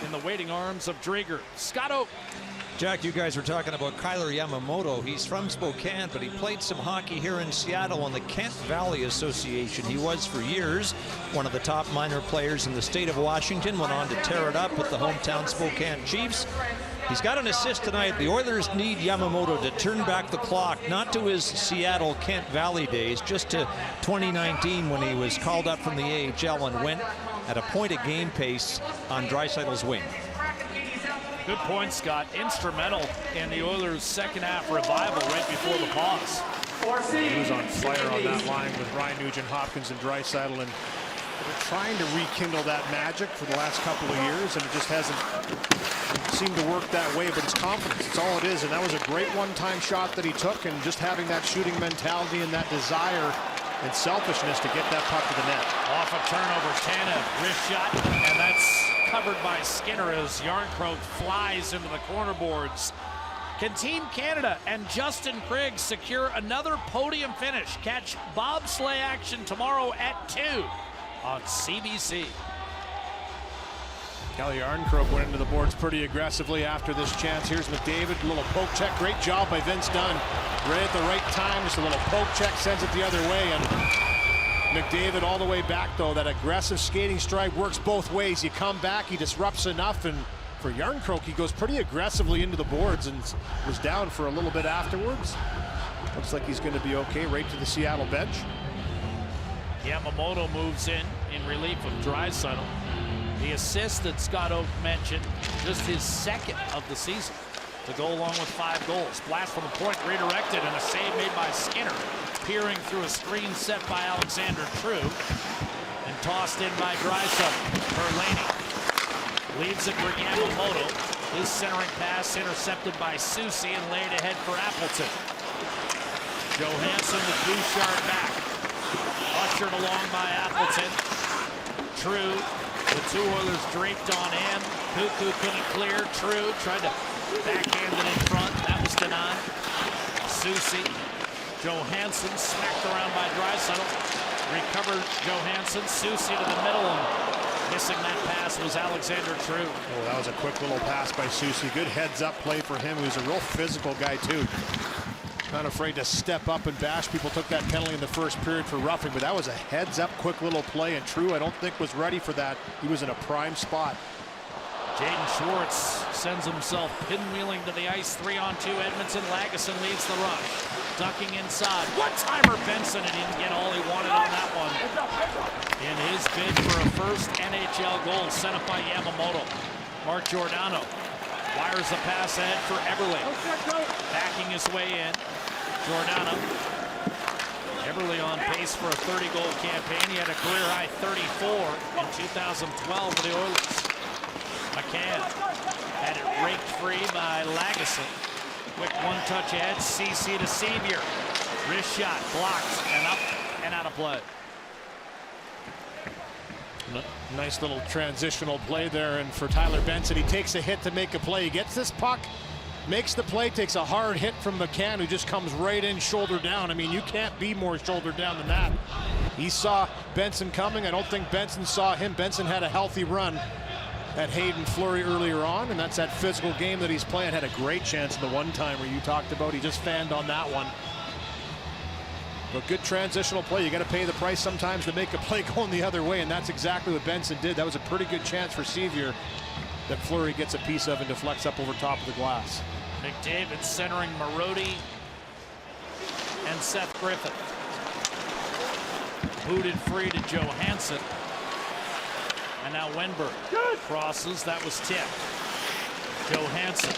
in the waiting arms of Drieger. Scott Oak. Jack, you guys were talking about Kyler Yamamoto. He's from Spokane, but he played some hockey here in Seattle on the Kent Valley Association. He was for years one of the top minor players in the state of Washington, went on to tear it up with the hometown Spokane Chiefs. He's got an assist tonight. The Oilers need Yamamoto to turn back the clock, not to his Seattle Kent Valley days, just to 2019 when he was called up from the AHL and went at a point-a-game pace on Draisaitl's wing. Good point, Scott. Instrumental in the Oilers' second half revival right before the pause. He was on fire on that line with Ryan Nugent Hopkins and Draisaitl, and they're trying to rekindle that magic for the last couple of years, and it just hasn't seemed to work that way. But it's confidence, it's all it is, and that was a great one-time shot that he took, and just having that shooting mentality and that desire and selfishness to get that puck to the net. Off a turnover, Tanev, wrist shot, and that's covered by Skinner as Yarncroke flies into the corner boards. Can Team Canada and Justin Krigg secure another podium finish? Catch bobsleigh action tomorrow at 2 on CBC. Kelly Yarncroke went into the boards pretty aggressively after this chance. Here's McDavid, a little poke check. Great job by Vince Dunn. Right at the right time, just a little poke check, sends it the other way, and McDavid all the way back, though. That aggressive skating strike works both ways. You come back, he disrupts enough, and for Yarncroke, he goes pretty aggressively into the boards and was down for a little bit afterwards. Looks like he's going to be okay right to the Seattle bench. Yamamoto moves in relief of Draisaitl. The assist that Scott Oak mentioned, just his second of the season, to go along with 5 goals. Blast from the point, redirected, and a save made by Skinner. Peering through a screen set by Alexander True, and tossed in by Draisaitl. Verlaine leaves it for Yamamoto. His centering pass intercepted by Soucy and laid ahead for Appleton. Johansson with Bouchard back. Ushered along by Appleton. True, the 2 Oilers draped on him. Cuckoo couldn't clear. True tried to backhand it in front. That was denied. Soucy. Johansson smacked around by Draisaitl. Recovered Johansson. Soucy to the middle, and missing that pass was Alexander True. Oh, that was a quick little pass by Soucy. Good heads-up play for him. He's a real physical guy, too. Not afraid to step up and bash people. Took that penalty in the first period for roughing, but that was a heads-up quick little play, and True, I don't think, was ready for that. He was in a prime spot. Jaden Schwartz sends himself pinwheeling to the ice. 3-on-2 Edmonton. Lagesson leads the rush. Ducking inside. One-timer Benson, and he didn't get all he wanted on that one. In his bid for a first NHL goal, sent up by Yamamoto. Mark Giordano wires the pass ahead for Eberle. Backing his way in. Giordano. Eberle on pace for a 30-goal campaign. He had a career-high 34 in 2012 for the Oilers. McCann had it raked free by Lagesson. Quick one-touch ahead. CC to Sevier. Wrist shot blocked and up and out of play. Nice little transitional play there, and for Tyler Benson, he takes a hit to make a play. He gets this puck, makes the play, takes a hard hit from McCann, who just comes right in shoulder down. I mean, you can't be more shoulder down than that. He saw Benson coming. I don't think Benson saw him. Benson had a healthy run at Hayden Fleury earlier on, and that's that physical game that he's playing. Had a great chance in the one-timer you talked about. He just fanned on that one. But good transitional play. You got to pay the price sometimes to make a play going the other way, and that's exactly what Benson did. That was a pretty good chance for Sevier that Fleury gets a piece of and deflects up over top of the glass. McDavid centering Marody and Seth Griffith. Booted free to Johansson. And now Wenberg crosses. That was tipped. Johansson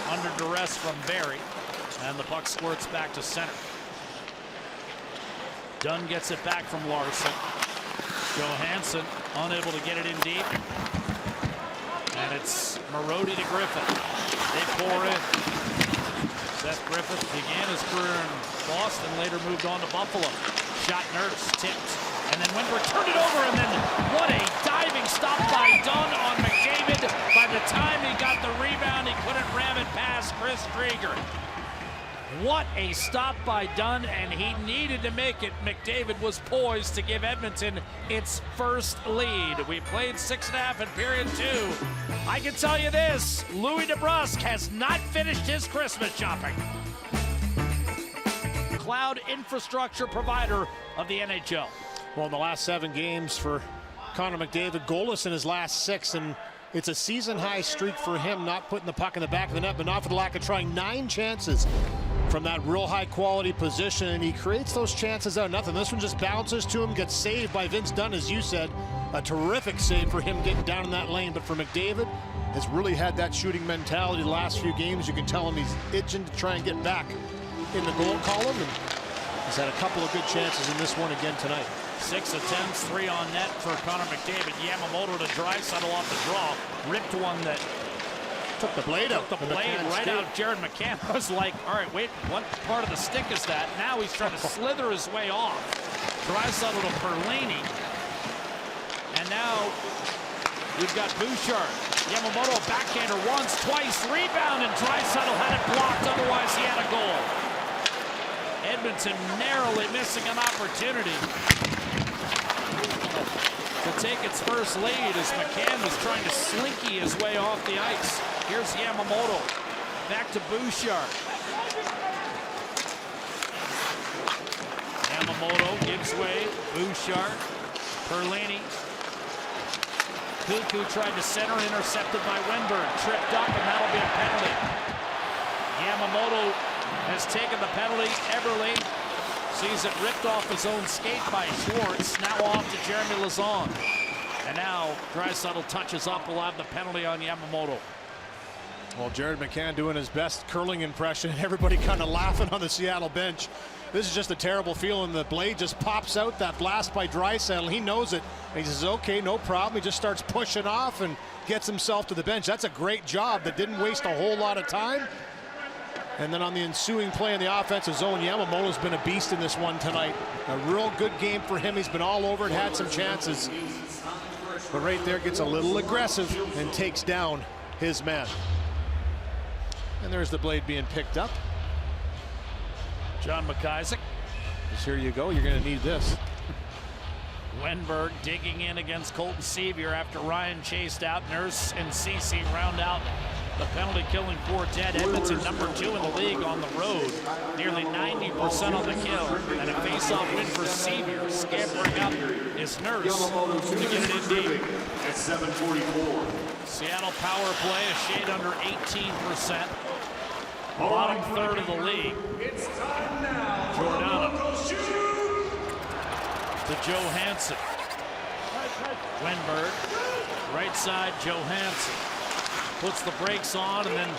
under duress from Barry. And the puck squirts back to center. Dunn gets it back from Larson. Johansson unable to get it in deep. And it's Marody to Griffith. They pour in. Seth Griffith began his career in Boston, later moved on to Buffalo. Shot Nurse, tipped. And then Wenberg turned it over, and then what a diving stop by Dunn on McDavid. By the time he got the rebound, he couldn't ram it past Chris Drieger. What a stop by Dunn, and he needed to make it. McDavid was poised to give Edmonton its first lead. We played 6.5 in period 2. I can tell you this, Louis DeBrusk has not finished his Christmas shopping. Cloud infrastructure provider of the NHL. Well, in the last 7 games for Connor McDavid, goalless in his last 6, and it's a season-high streak for him, not putting the puck in the back of the net, but not for the lack of trying. 9 chances from that real high-quality position, and he creates those chances out of nothing. This one just bounces to him, gets saved by Vince Dunn, as you said. A terrific save for him getting down in that lane, but for McDavid, has really had that shooting mentality the last few games. You can tell him he's itching to try and get back in the goal column, and he's had a couple of good chances in this one again tonight. 6 attempts, 3 on net for Connor McDavid. Yamamoto to Draisaitl off the draw. Ripped one that took the blade out. Took the blade right out of Jared McCann. I was like, all right, wait, what part of the stick is that? Now he's trying to slither his way off. Draisaitl to Perlini. And now we've got Bouchard. Yamamoto backhander once, twice, rebound, and Draisaitl had it blocked. Otherwise, he had a goal. Edmonton narrowly missing an opportunity to take its first lead as McCann was trying to slinky his way off the ice. Here's Yamamoto. Back to Bouchard. Yamamoto gives way. Bouchard. Perlini. Cuckoo tried to center, intercepted by Wenberg. Tripped up, and that'll be a penalty. Yamamoto has taken the penalty. Eberle sees it ripped off his own skate by Schwartz. Now off to Jeremy Lauzon. And now Draisaitl touches up. Will have the penalty on Yamamoto. Well, Jared McCann doing his best curling impression, and everybody kind of laughing on the Seattle bench. This is just a terrible feeling. The blade just pops out, that blast by Draisaitl. He knows it, and he says, okay, no problem. He just starts pushing off and gets himself to the bench. That's a great job that didn't waste a whole lot of time. And then on the ensuing play in the offensive zone, Yamamoto's been a beast in this one tonight. A real good game for him. He's been all over it, had some chances. But right there gets a little aggressive and takes down his man. And there's the blade being picked up. John McIsaac. Just here you go. You're going to need this. Wenberg digging in against Colton Sevier after Ryan chased out. Nurse and Ceci round out the penalty-killing quartet. Edmonton #2 in the league on the road. Nearly 90% on the kill. And a face-off win for Sevier. Scampering up is Nurse to get it in deep. At 7:44. Seattle power play a shade under 18%. Bottom third of the league. It's time now. Giordano to Johansson. Wenberg, right side, Johansson. Puts the brakes on and then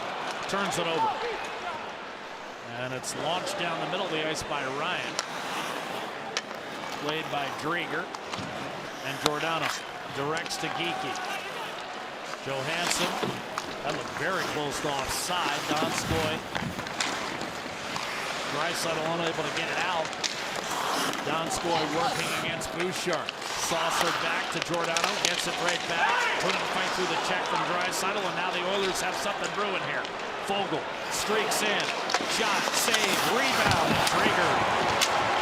turns it over. And it's launched down the middle of the ice by Ryan. Played by Drieger. And Giordano directs to Geekie. Johansson. That looked very close to offside. Donskoy. Draisaitl unable to get it out. Donskoy working against Bouchard. saucer back to Giordano, gets it right back. Couldn't fight through the check from Draisaitl, and now the Oilers have something brewing here. Foegele streaks in, shot, save, rebound, and Drager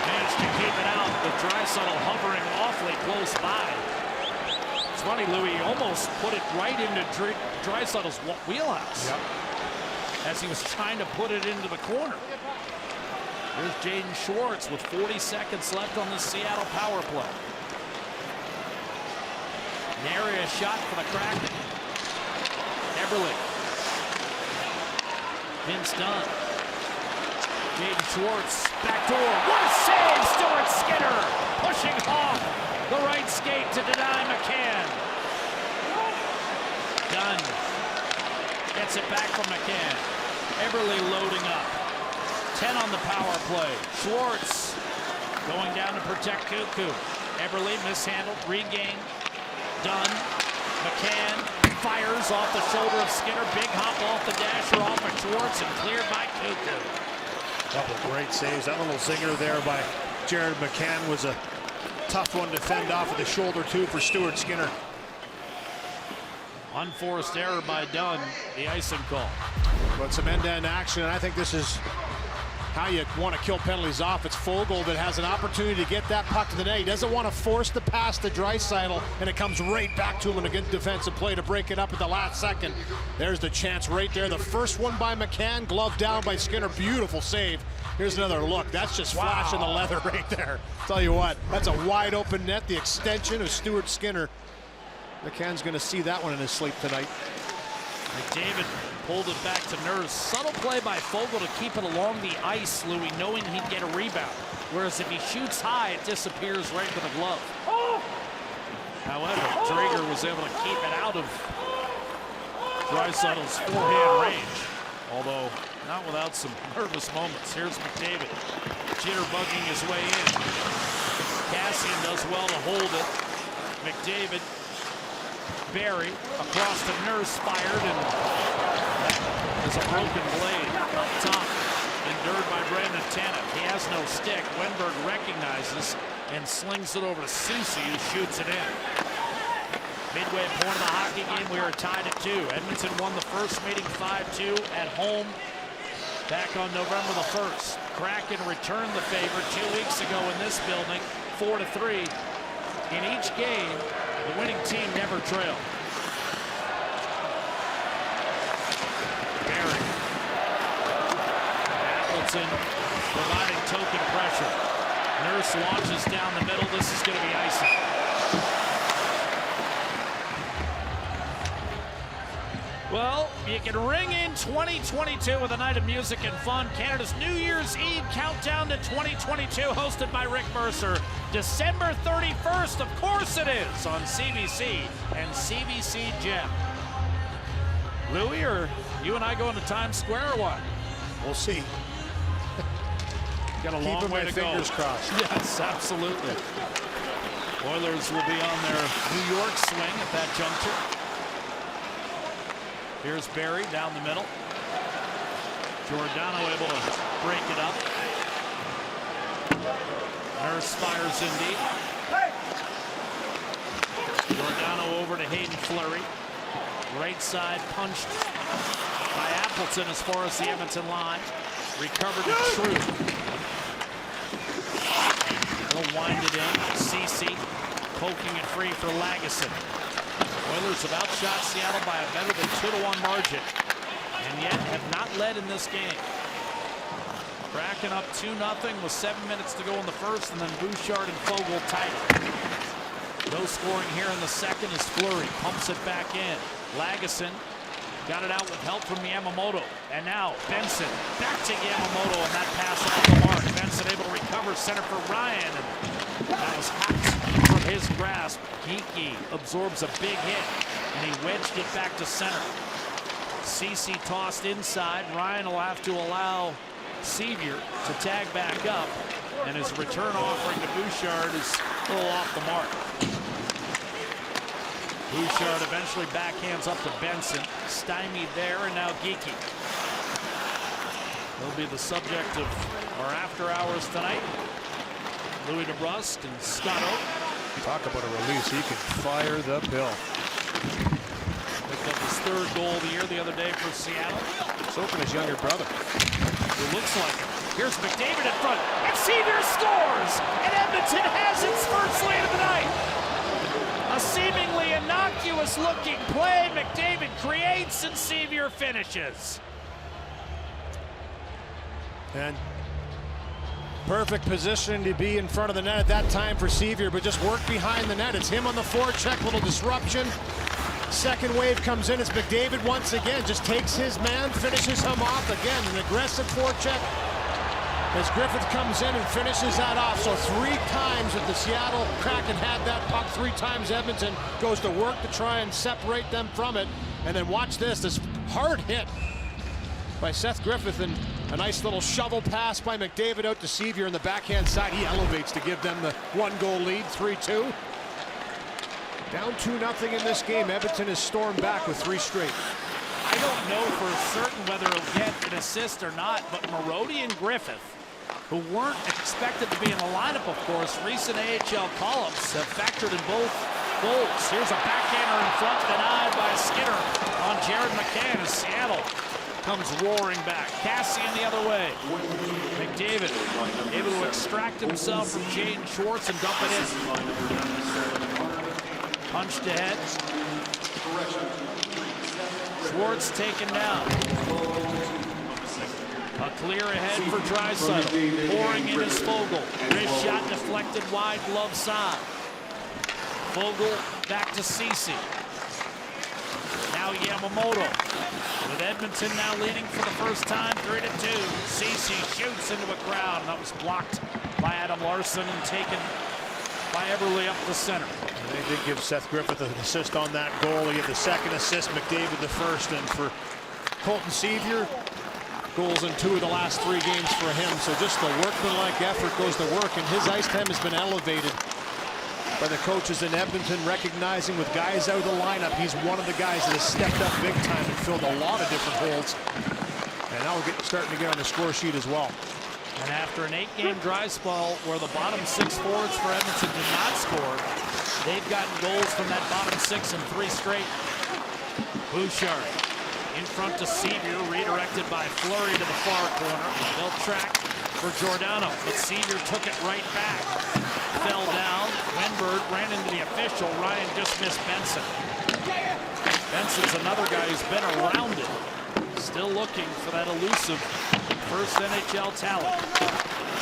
managed to keep it out with Draisaitl hovering awfully close by. It's funny, Louis, he almost put it right into Draisaitl's wheelhouse as he was trying to put it into the corner. Here's Jaden Schwartz with 40 seconds left on the Seattle power play. Nary a shot for the Kraken. Eberle. Vince Dunn. Jaden Schwartz, back door. What a save! Stuart Skinner pushing off the right skate to deny McCann. Dunn gets it back from McCann. Eberle loading up. 10 on the power play. Schwartz going down to protect Cuckoo. Eberle mishandled, regained. Dunn. McCann fires off the shoulder of Skinner. Big hop off the dasher off of Schwartz and cleared by Cuckoo. Couple of great saves. That little zinger there by Jared McCann was a tough one to fend off of the shoulder too for Stuart Skinner. Unforced error by Dunn, the icing call. But some end-to-end action, and I think this is how you want to kill penalties off. It's Foegele that has an opportunity to get that puck to the net. He doesn't want to force the pass to Draisaitl, and it comes right back to him in a good defensive play to break it up at the last second. There's the chance right there. The first one by McCann, glove down by Skinner. Beautiful save. Here's another look. That's just flashing the leather right there. Tell you what, that's a wide open net. The extension of Stuart Skinner. McCann's going to see that one in his sleep tonight. McDavid pulled it back to Nurse. Subtle play by Foegele to keep it along the ice, Louis, knowing he'd get a rebound. Whereas if he shoots high, it disappears right to the glove. However, Drager was able to keep it out of Draisaitl's forehand range. Although, not without some nervous moments. Here's McDavid, jitterbugging his way in. Cassian does well to hold it. McDavid, Barry across to Nurse, fired, and there's a broken blade up top, endured by Brandon Tanev. He has no stick. Wenberg recognizes and slings it over to Soucy, who shoots it in. Midway point of the hockey game, we are tied at 2. Edmonton won the first meeting 5-2 at home back on November the 1st. Kraken returned the favor 2 weeks ago in this building, 4-3. In each game, the winning team never trailed. Barry. Appleton providing token pressure. Nurse launches down the middle. This is going to be icing. Well, you can ring in 2022 with a night of music and fun. Canada's New Year's Eve countdown to 2022, hosted by Rick Mercer. December 31st, of course it is, on CBC and CBC Gem. Louis, are you and I going to Times Square or what? We'll see. Got a long way to go. Fingers crossed. Yes, absolutely. Oilers will be on their New York swing at that juncture. Here's Barry down the middle. Giordano able to break it up. Nurse fires in deep. Giordano over to Hayden Fleury. Right side punched by Appleton as far as the Edmonton line. Recovered to True. He'll wind it in. Ceci poking it free for Lagesson. Oilers have outshot Seattle by a better than 2-1 margin, and yet have not led in this game. Kraken up 2-0 with 7 minutes to go in the first, and then Bouchard and Foegele tied it. No scoring here in the second as Fleury pumps it back in. Lagesson got it out with help from Yamamoto, and now Benson back to Yamamoto, and that pass off the mark. Benson able to recover, center for Ryan, and that was hacked from his grasp. Geeky absorbs a big hit, and he wedged it back to center. Ceci tossed inside. Ryan will have to allow Sevier to tag back up, and his return offering to Bouchard is a little off the mark. Bouchard eventually backhands up to Benson, stymied there, and now Geeky. He'll be the subject of our after hours tonight. Louis DeBrusque and Scott Oak Talk about a release. He can fire the pill. Picked up his third goal of the year the other day for Seattle. So can his younger brother. It looks like it. Here's McDavid in front, and Sevier scores! And Edmonton has its first lead of the night. A seemingly innocuous-looking play. McDavid creates, and Sevier finishes. And perfect position to be in front of the net at that time for Sevier, but just work behind the net. It's him on the forecheck, little disruption. Second wave comes in. It's McDavid once again, just takes his man, finishes him off again. An aggressive forecheck as Griffith comes in and finishes that off. So 3 times that the Seattle Kraken had that puck, 3 times Edmonton goes to work to try and separate them from it. And then watch this hard hit by Seth Griffith, and a nice little shovel pass by McDavid out to Sevier in the backhand side. He elevates to give them the 1-goal lead, 3-2. Down 2-0 in this game. Edmonton has stormed back with 3 straight. I don't know for certain whether he'll get an assist or not, but Marody and Griffith, who weren't expected to be in the lineup, of course, recent AHL call-ups have factored in both goals. Here's a backhander in front, denied by Skinner on Jared McCann as Seattle comes roaring back. Cassian the other way. McDavid able to extract himself from Jaden Schwartz and dump it in. Punched ahead. Schwartz taken down. A clear ahead for Draisaitl. Pouring in is Fogle. Wrist shot deflected wide, glove side. Fogle back to Ceci. Now Yamamoto. With Edmonton now leading for the first time, 3-2. Ceci shoots into a crowd. That was blocked by Adam Larsson and taken by Eberle up the center. They did give Seth Griffith an assist on that goal. He had the second assist, McDavid the first, and for Colton Sevier, goals in 2 of the last 3 games for him. So just the workmanlike effort goes to work, and his ice time has been elevated by the coaches in Edmonton, recognizing with guys out of the lineup, he's one of the guys that has stepped up big time and filled a lot of different holes. And now we're starting to get on the score sheet as well. And after an 8-game dry spell where the bottom 6 forwards for Edmonton did not score, they've gotten goals from that bottom 6 in 3 straight. Bouchard in front to Sevier, redirected by Fleury to the far corner. They'll track for Giordano, but Sevier took it right back. Fell down. Wenberg ran into the official. Ryan just missed Benson. Benson's another guy who's been around it. Still looking for that elusive first NHL talent.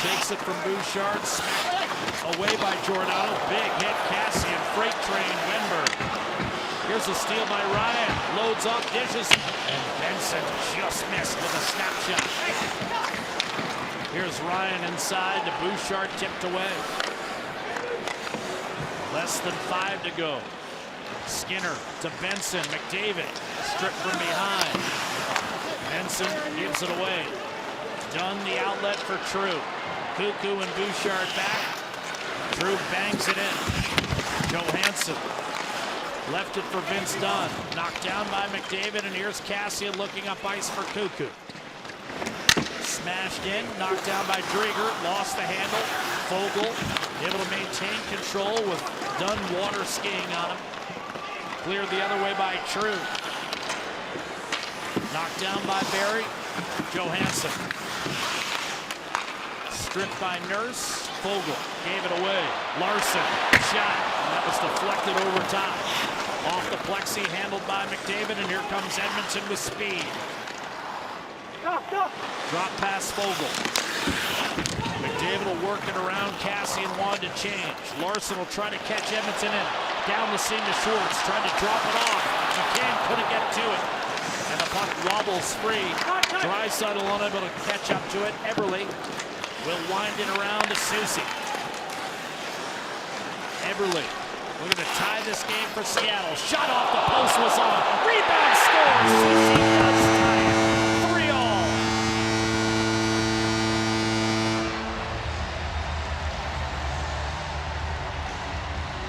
Takes it from Bouchard, smacked away by Giordano. Big hit, Cassian, freight train, Wenberg. Here's a steal by Ryan, loads up, dishes, and Benson just missed with a snapshot. Here's Ryan inside to Bouchard, tipped away. Less than 5 to go. Skinner to Benson, McDavid, stripped from behind. Benson gives it away. Dunn the outlet for True. Cuckoo and Bouchard back. True bangs it in. Johansson left it for Vince Dunn. Knocked down by McDavid, and here's Cassian looking up ice for Cuckoo. Smashed in, knocked down by Drieger, lost the handle. Fogle able to maintain control with Dunn water skiing on him. Cleared the other way by True. Knocked down by Barry. Johansson. Stripped by Nurse. Fogle gave it away. Larsson shot, and that was deflected over top. Off the plexi, handled by McDavid, and here comes Edmonton with speed. Drop pass Fogle. McDavid will work it around. Cassian wanted to change. Larsson will try to catch Edmonton in. Down the seam to Schwartz, trying to drop it off. McCann couldn't get to it. And the puck wobbles free. Draisaitl unable to catch up to it. Eberle will wind it around to Soucy. Eberle looking to tie this game for Seattle. Shot off the post was on. Rebound scores. Soucy does tie it. 3-all.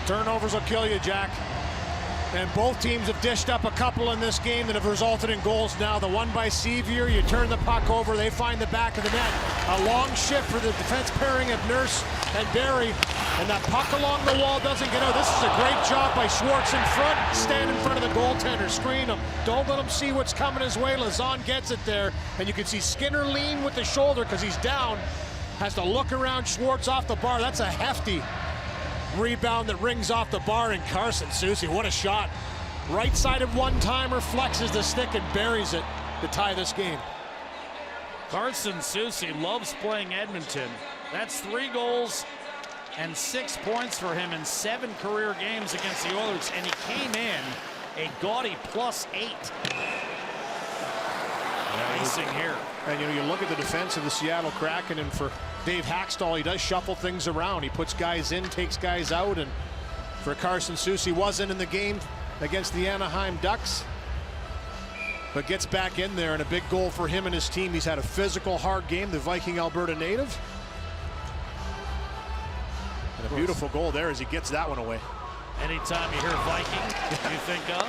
Turnovers will kill you, Jack. And both teams have dished up a couple in this game that have resulted in goals now. The one by Sevier, you turn the puck over, they find the back of the net. A long shift for the defense pairing of Nurse and Barry. And that puck along the wall doesn't get out. This is a great job by Schwartz in front. Stand in front of the goaltender, screen him. Don't let him see what's coming his way. Lazan gets it there. And you can see Skinner lean with the shoulder because he's down. Has to look around Schwartz off the bar. That's a hefty rebound that rings off the bar, and Carson Soucy, what a shot. Right-sided one-timer, flexes the stick and buries it to tie this game. Carson Soucy loves playing Edmonton. That's 3 goals and 6 points for him in 7 career games against the Oilers, and he came in a gaudy +8. Racing here. And you look at the defense of the Seattle Kraken, and for Dave Hackstall, he does shuffle things around. He puts guys in, takes guys out, and for Carson Soucy, wasn't in the game against the Anaheim Ducks, but gets back in there, and a big goal for him and his team. He's had a physical, hard game, the Viking Alberta native. And a beautiful goal there as he gets that one away. Anytime you hear Viking, you think of?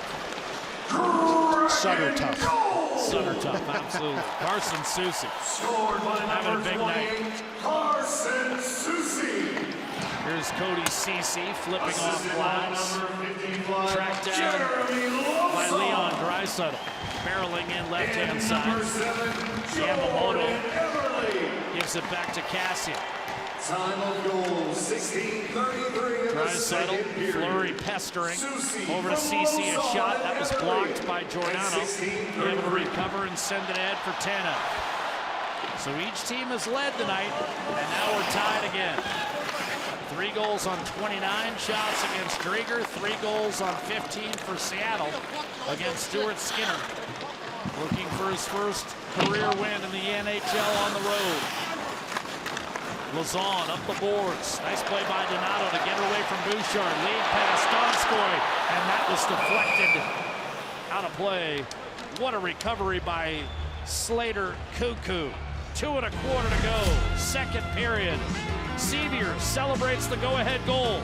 Sutter tough. Sutter tough, absolutely. Carson Soucy Scored by having a number big night. 28, Carson Soucy. Here's Cody Ceci flipping off glass. Tracked down by Leon Draisaitl. Barreling in left-hand side. Yamamoto gives it back to Cassian. Time of goal, 16:33 in the second Draisaitl, period. flurry pestering. Soucy Over to from Ceci, a Lozow shot that was blocked Everly. by Giordano. Able to recover and send it ahead for Tanev. So each team has led tonight, and now we're tied again. 3 goals on 29 shots against Drieger, 3 goals on 15 for Seattle against Stuart Skinner. Looking for his first career win in the NHL on the road. Lazan up the boards. Nice play by Donato to get away from Bouchard. Lead pass, Donskoy, and that was deflected out of play. What a recovery by Slater Cuckoo. 2 1/4 to go. Second period. Sevier celebrates the go-ahead goal.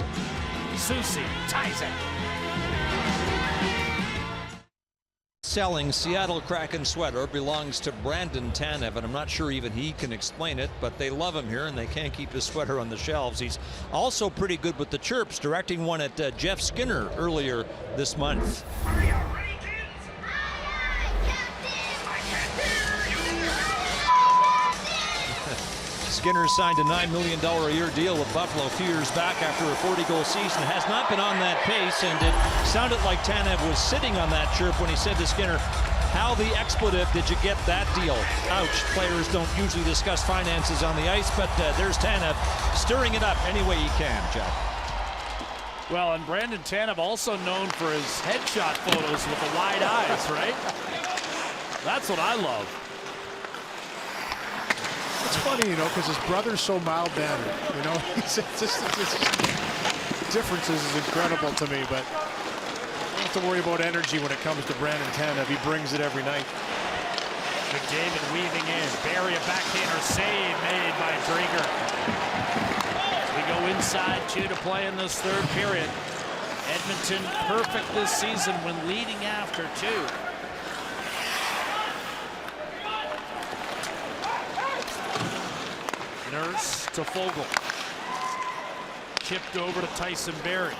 Soucy ties it. Selling Seattle Kraken sweater belongs to Brandon Tanev, and I'm not sure even he can explain it, but they love him here and they can't keep his sweater on the shelves. He's also pretty good with the chirps, directing one at Jeff Skinner earlier this month. Skinner signed a $9 million a year deal with Buffalo a few years back after a 40-goal season. Has not been on that pace, and it sounded like Tanev was sitting on that chirp when he said to Skinner, "How the expletive did you get that deal?" Ouch. Players don't usually discuss finances on the ice, but there's Tanev stirring it up any way he can, Jeff. Well, and Brandon Tanev also known for his headshot photos with the wide eyes, right? That's what I love. It's funny, because his brother's so mild-mannered. It's just differences is incredible to me, but don't have to worry about energy when it comes to Brandon Tanev. He brings it every night. McDavid weaving in. Barry, a backhander save made by Drieger. We go inside 2 to play in this third period. Edmonton perfect this season when leading after 2. Nurse to Fogle. Chipped over to Tyson Barrie.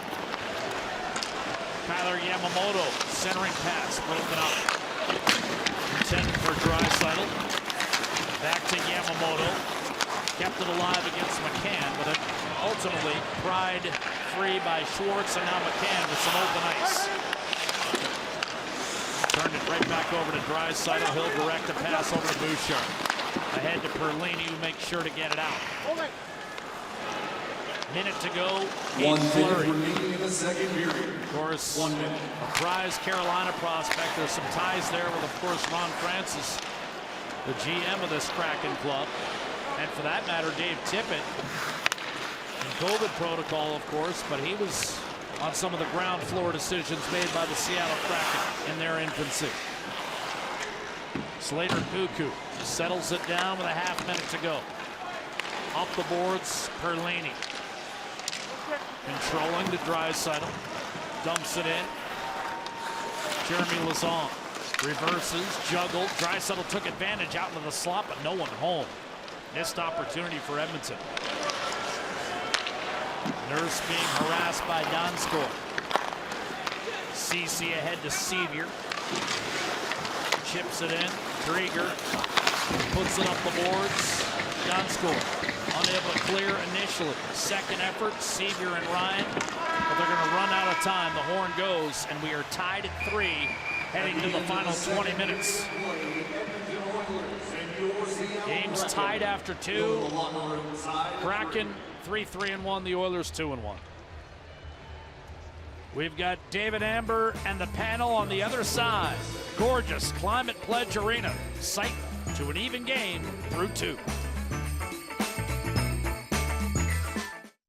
Tyler Yamamoto, centering pass, broken up. 10 for Draisaitl. Back to Yamamoto. Kept it alive against McCann, but it ultimately pried free by Schwartz, and now McCann with some open ice. Turned it right back over to Draisaitl. He'll direct a pass over to Bouchard. Ahead to Perlini, who makes sure to get it out. Minute to go. 1 minute remaining in the second period. Of course, 1 minute. a prize Carolina prospect. There's some ties there with, of course, Ron Francis, the GM of this Kraken club. And for that matter, Dave Tippett. In COVID protocol, of course, but he was on some of the ground floor decisions made by the Seattle Kraken in their infancy. Slater Cuckoo settles it down with a half-minute to go. Up the boards, Perlini. Controlling to Draisaitl. Dumps it in. Jeremy Lazon reverses, juggled. Draisaitl took advantage out into the slot, but no one home. Missed opportunity for Edmonton. Nurse being harassed by Donskoy. Ceci ahead to Sevier. Chips it in. Drieger puts it up the boards. Donskoy unable to clear initially. Second effort, Sevier and Ryan. But they're going to run out of time. The horn goes, and we are tied at 3, heading to the final 20 minutes. Game's tied after 2. Kraken 3-3-1. The Oilers 2-1. We've got David Amber and the panel on the other side. Gorgeous Climate Pledge Arena. Sight to an even game through 2.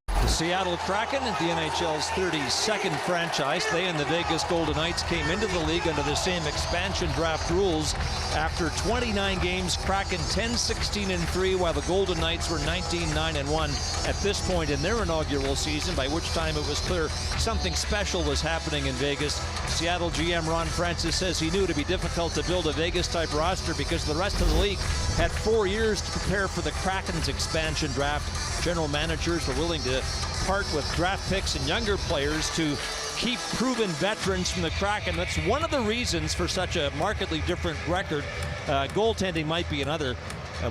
The Seattle Kraken, the NHL's 32nd franchise. They and the Vegas Golden Knights came into the league under the same expansion draft rules. After 29 games, Kraken 10-16-3, while the Golden Knights were 19-9-1 at this point in their inaugural season, by which time it was clear something special was happening in Vegas. Seattle GM Ron Francis says he knew it would be difficult to build a Vegas-type roster because the rest of the league had 4 years to prepare for the Kraken's expansion draft. General managers were willing to part with draft picks and younger players to keep proven veterans from the Kraken. That's one of the reasons for such a markedly different record. Goaltending might be another.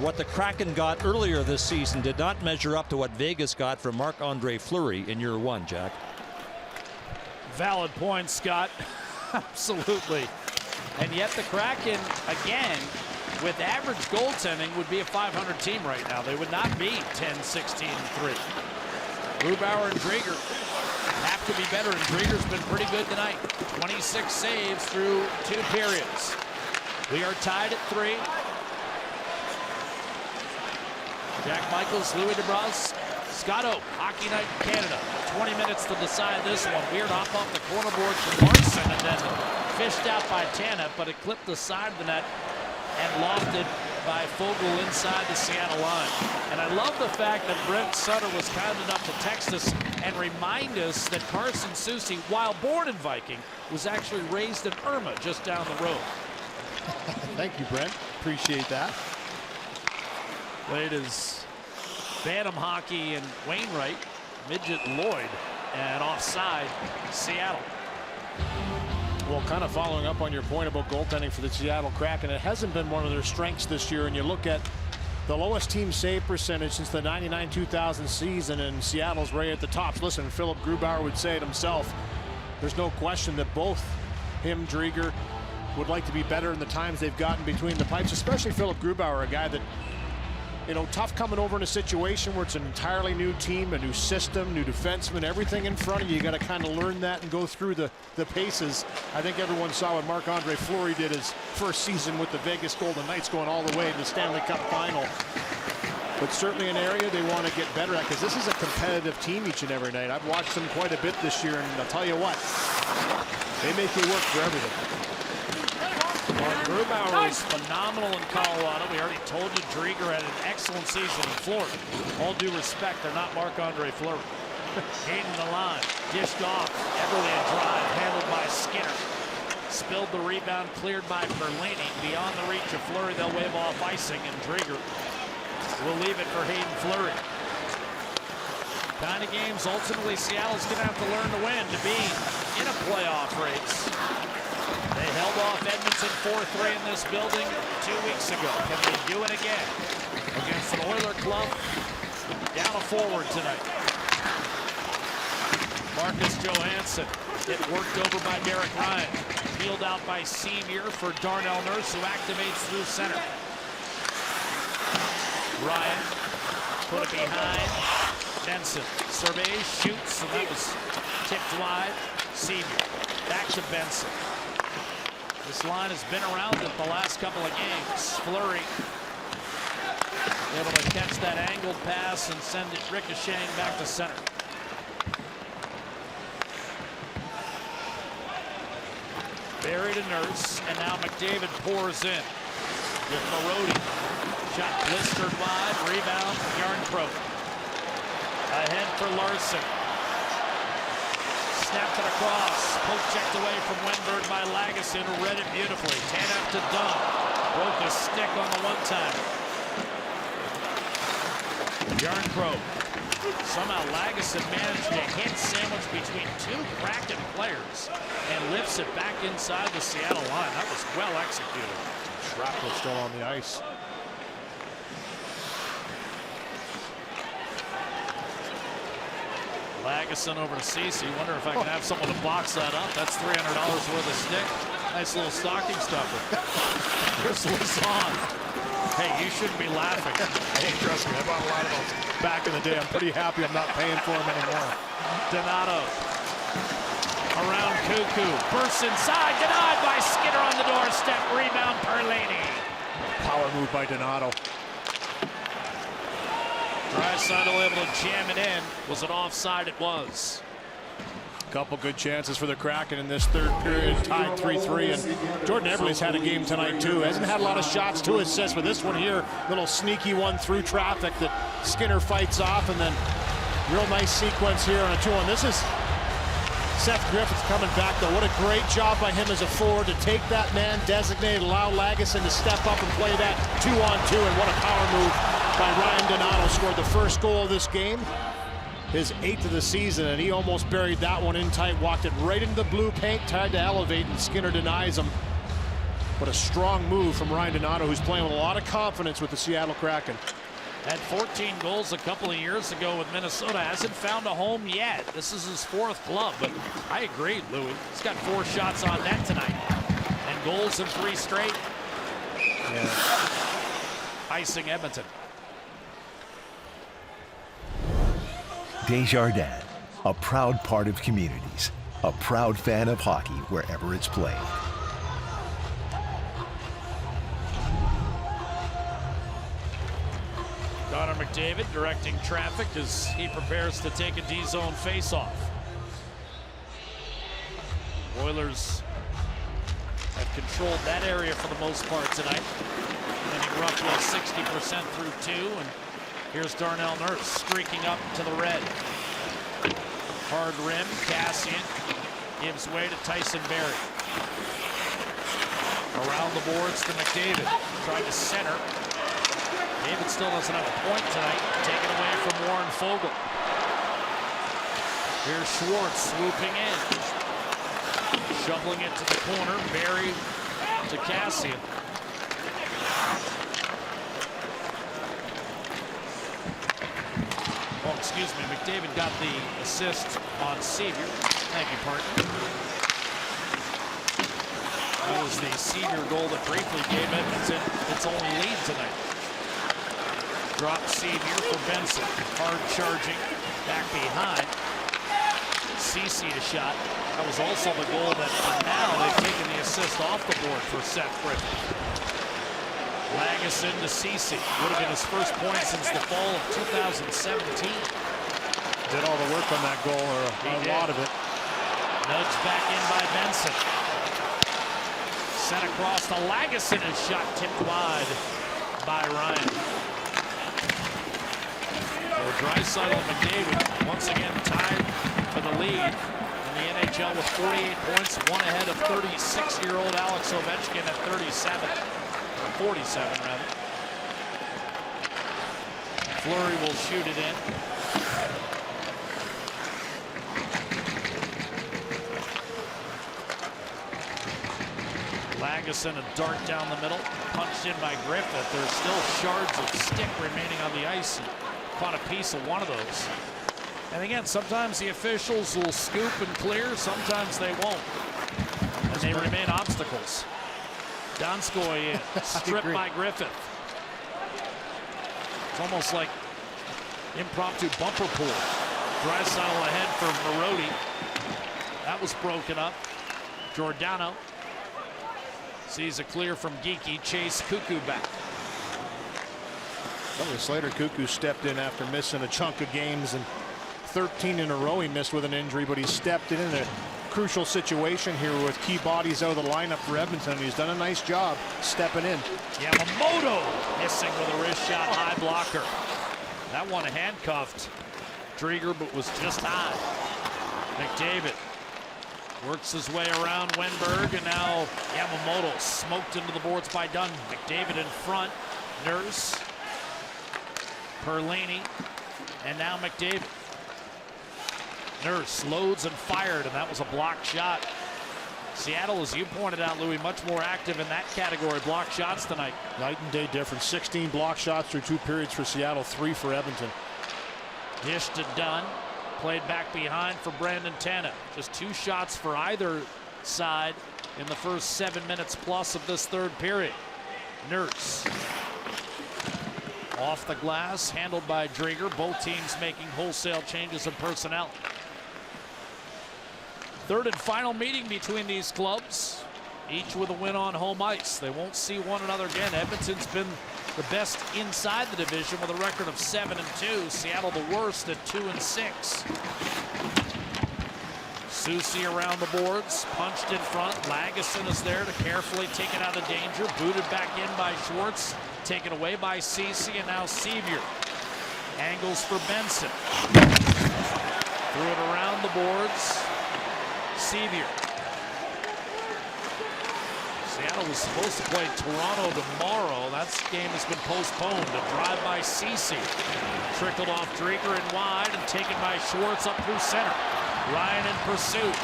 What the Kraken got earlier this season did not measure up to what Vegas got from Marc-Andre Fleury in year 1, Jack. Valid point, Scott. Absolutely. And yet the Kraken, again, with average goaltending, would be a 500 team right now. They would not be 10-16-3. Grubauer and Drieger have to be better, and Drieger's been pretty good tonight. 26 saves through 2 periods. We are tied at 3. Jack Michaels, Louis DeBrus, Scott Oak, Hockey Night in Canada. 20 minutes to decide this one. Weird off the corner board from Larson, and then fished out by Tanev, but it clipped the side of the net and lofted by Fogle inside the Seattle line. And I love the fact that Brent Sutter was kind enough to text us and remind us that Carson Soucy, while born in Viking, was actually raised in Irma just down the road. Thank you, Brent. Appreciate that. Played as Bantam Hockey and Wainwright, Midget Lloyd, and offside Seattle. Well, kind of following up on your point about goaltending for the Seattle Kraken, it hasn't been one of their strengths this year. And you look at the lowest team save percentage since the 99-2000 season, and Seattle's right at the top. Listen, Philip Grubauer would say it himself. There's no question that both him, Drieger, would like to be better in the times they've gotten between the pipes, especially Philip Grubauer, a guy that, you know, tough coming over in a situation where it's an entirely new team, a new system, new defenseman, everything in front of you. You got to kind of learn that and go through the paces. I think everyone saw what Marc-Andre Fleury did his first season with the Vegas Golden Knights, going all the way to the Stanley Cup final. But certainly an area they want to get better at, because this is a competitive team each and every night. I've watched them quite a bit this year, and I'll tell you what, they make you work for everything. Grubauer is phenomenal in Colorado. We already told you Drieger had an excellent season in Florida. All due respect, they're not Marc-Andre Fleury. Hayden the line, dished off. Everly a drive, handled by Skinner. Spilled the rebound, cleared by Perlini. Beyond the reach of Fleury, they'll wave off icing, and Drieger will leave it for Hayden Fleury. Kind of games ultimately Seattle's going to have to learn to win to be in a playoff race. They held off Edmonton 4-3 in this building 2 weeks ago. Can they do it again against an Oiler club down a forward tonight? Marcus Johansson get worked over by Derek Ryan. Peeled out by Sevier for Darnell Nurse, who activates through center. Ryan put it behind Benson. Surveys, shoots, and that was tipped wide. Sevier back to Benson. This line has been around it the last couple of games. Fleury able to catch that angled pass and send it ricocheting back to center. Barry to Nurse, and now McDavid pours in with Marody. Shot blistered wide, rebound, Yarncroke. Ahead for Larson. snapped it across. Poke checked away from Wenberg by Lagesson, who read it beautifully. Tanev to Dunn. Broke a stick on the one-time. Yarncrow. Somehow Lagesson managed to hit sandwich between two Kraken players and lifts it back inside the Seattle line. That was well executed. Shrapnel still on the ice. Lagesson over to Ceci. Wonder if I can have someone to box that up. That's $300 worth of stick. Nice little stocking stuffer. Here's Lazon. Hey, you shouldn't be laughing. Hey, trust me, I bought a lot of those back in the day. I'm pretty happy I'm not paying for them anymore. Donato. Around Cuckoo. Bursts inside. Denied by Skinner on the doorstep. Rebound Perlini. Power move by Donato. Draisaitl able to jam it in. Was it offside? It was. Couple good chances for the Kraken in this third period, tied 3-3, and Jordan Eberle's had a game tonight too. Hasn't had a lot of shots, 2 assists, but this one here, little sneaky one through traffic that Skinner fights off, and then real nice sequence here on a 2-1. This is Seth Griffiths coming back though. What a great job by him as a forward to take that man designated, allow Lagesson to step up and play that 2-on-2, and what a power move by Ryan Donato. Scored the first goal of this game. His 8th of the season, and he almost buried that one in tight. Walked it right into the blue paint, tried to elevate, and Skinner denies him. What a strong move from Ryan Donato, who's playing with a lot of confidence with the Seattle Kraken. Had 14 goals a couple of years ago with Minnesota. Hasn't found a home yet. This is his 4th club, but I agree, Louis. He's got 4 shots on net tonight. And goals in 3 straight. Yeah. Icing Edmonton. Desjardins, a proud part of communities, a proud fan of hockey wherever it's played. Connor McDavid directing traffic as he prepares to take a D-zone faceoff. Oilers have controlled that area for the most part tonight, winning roughly 60% through 2, and here's Darnell Nurse streaking up to the red. Hard rim, Cassian gives way to Tyson Barrie. Around the boards to McDavid, trying to center. David still doesn't have a point tonight, taken away from Warren Fogle. Here's Schwartz swooping in. Shoveling it to the corner, Barrie to Cassian. Oh, excuse me, McDavid got the assist on Sevier. Thank you, partner. That was the Sevier goal that briefly gave Edmonton its only lead tonight. Drop Sevier for Benson. Hard charging, back behind. Ceci a shot. That was also the goal that now they've taken the assist off the board for Seth Griffith. Lagesson to Ceci. Would have been his first point since the fall of 2017. Did all the work on that goal, or a lot of it. Nudged back in by Benson. Sent across to Lagesson, and shot tipped wide by Ryan. So Draisaitl and McDavid once again tied for the lead in the NHL with 48 points, one ahead of 36-year-old Alex Ovechkin at 37. 47 rather. Fleury will shoot it in. Lagesson, a dart down the middle, punched in by Griffith. There's still shards of stick remaining on the ice. He caught a piece of one of those. And again, sometimes the officials will scoop and clear, sometimes they won't. And they remain obstacles. Donskoy in, stripped by Griffith. It's almost like impromptu bumper pool. Draisaitl ahead for Marody. That was broken up. Giordano sees a clear from Geekie. Chase Cuckoo back. Later, Cuckoo stepped in after missing a chunk of games, and 13 in a row he missed with an injury, but he stepped in a crucial situation here with key bodies out of the lineup for Edmonton. He's done a nice job stepping in. Yamamoto missing with a wrist shot, high blocker. That one handcuffed Drieger, but was just high. McDavid Works his way around Wenberg, and now Yamamoto smoked into the boards by Dunn. McDavid in front. Nurse. Perlini. And now McDavid. Nurse loads and fired, and that was a blocked shot. Seattle, as you pointed out, Louis, much more active in that category. Blocked shots tonight. Night and day difference. 16 block shots through 2 periods for Seattle, 3 for Edmonton. Dish to Dunn. Played back behind for Brandon Tanev. Just 2 shots for either side in the first 7 minutes plus of this third period. Nurse. Off the glass, handled by Drieger. Both teams making wholesale changes in personnel. Third and final meeting between these clubs, each with a win on home ice. They won't see one another again. Edmonton's been the best inside the division with a record of 7-2. Seattle the worst at 2-6. Soucy around the boards, punched in front. Lagesson is there to carefully take it out of danger. Booted back in by Schwartz. Taken away by Ceci, and now Sevier. Angles for Benson. Threw it around the boards. Sevier. Seattle was supposed to play Toronto tomorrow. That game has been postponed. A drive by Ceci. Trickled off Drieger and wide and taken by Schwartz up through center. Ryan in pursuit.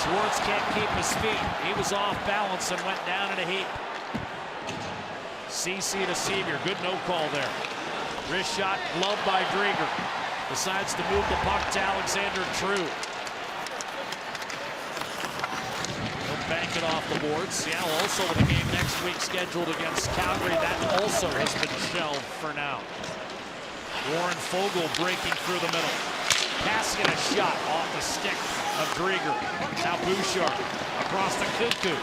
Schwartz can't keep his feet. He was off balance and went down in a heap. Ceci to Sevier. Good no call there. Wrist shot gloved by Drieger. Decides to move the puck to Alexander True. Bank it off the board. Seattle also with a game next week scheduled against Calgary. That also has been shelved for now. Warren Foegele breaking through the middle. Passing a shot off the stick of Drieger. Now Bouchard across the cuckoo.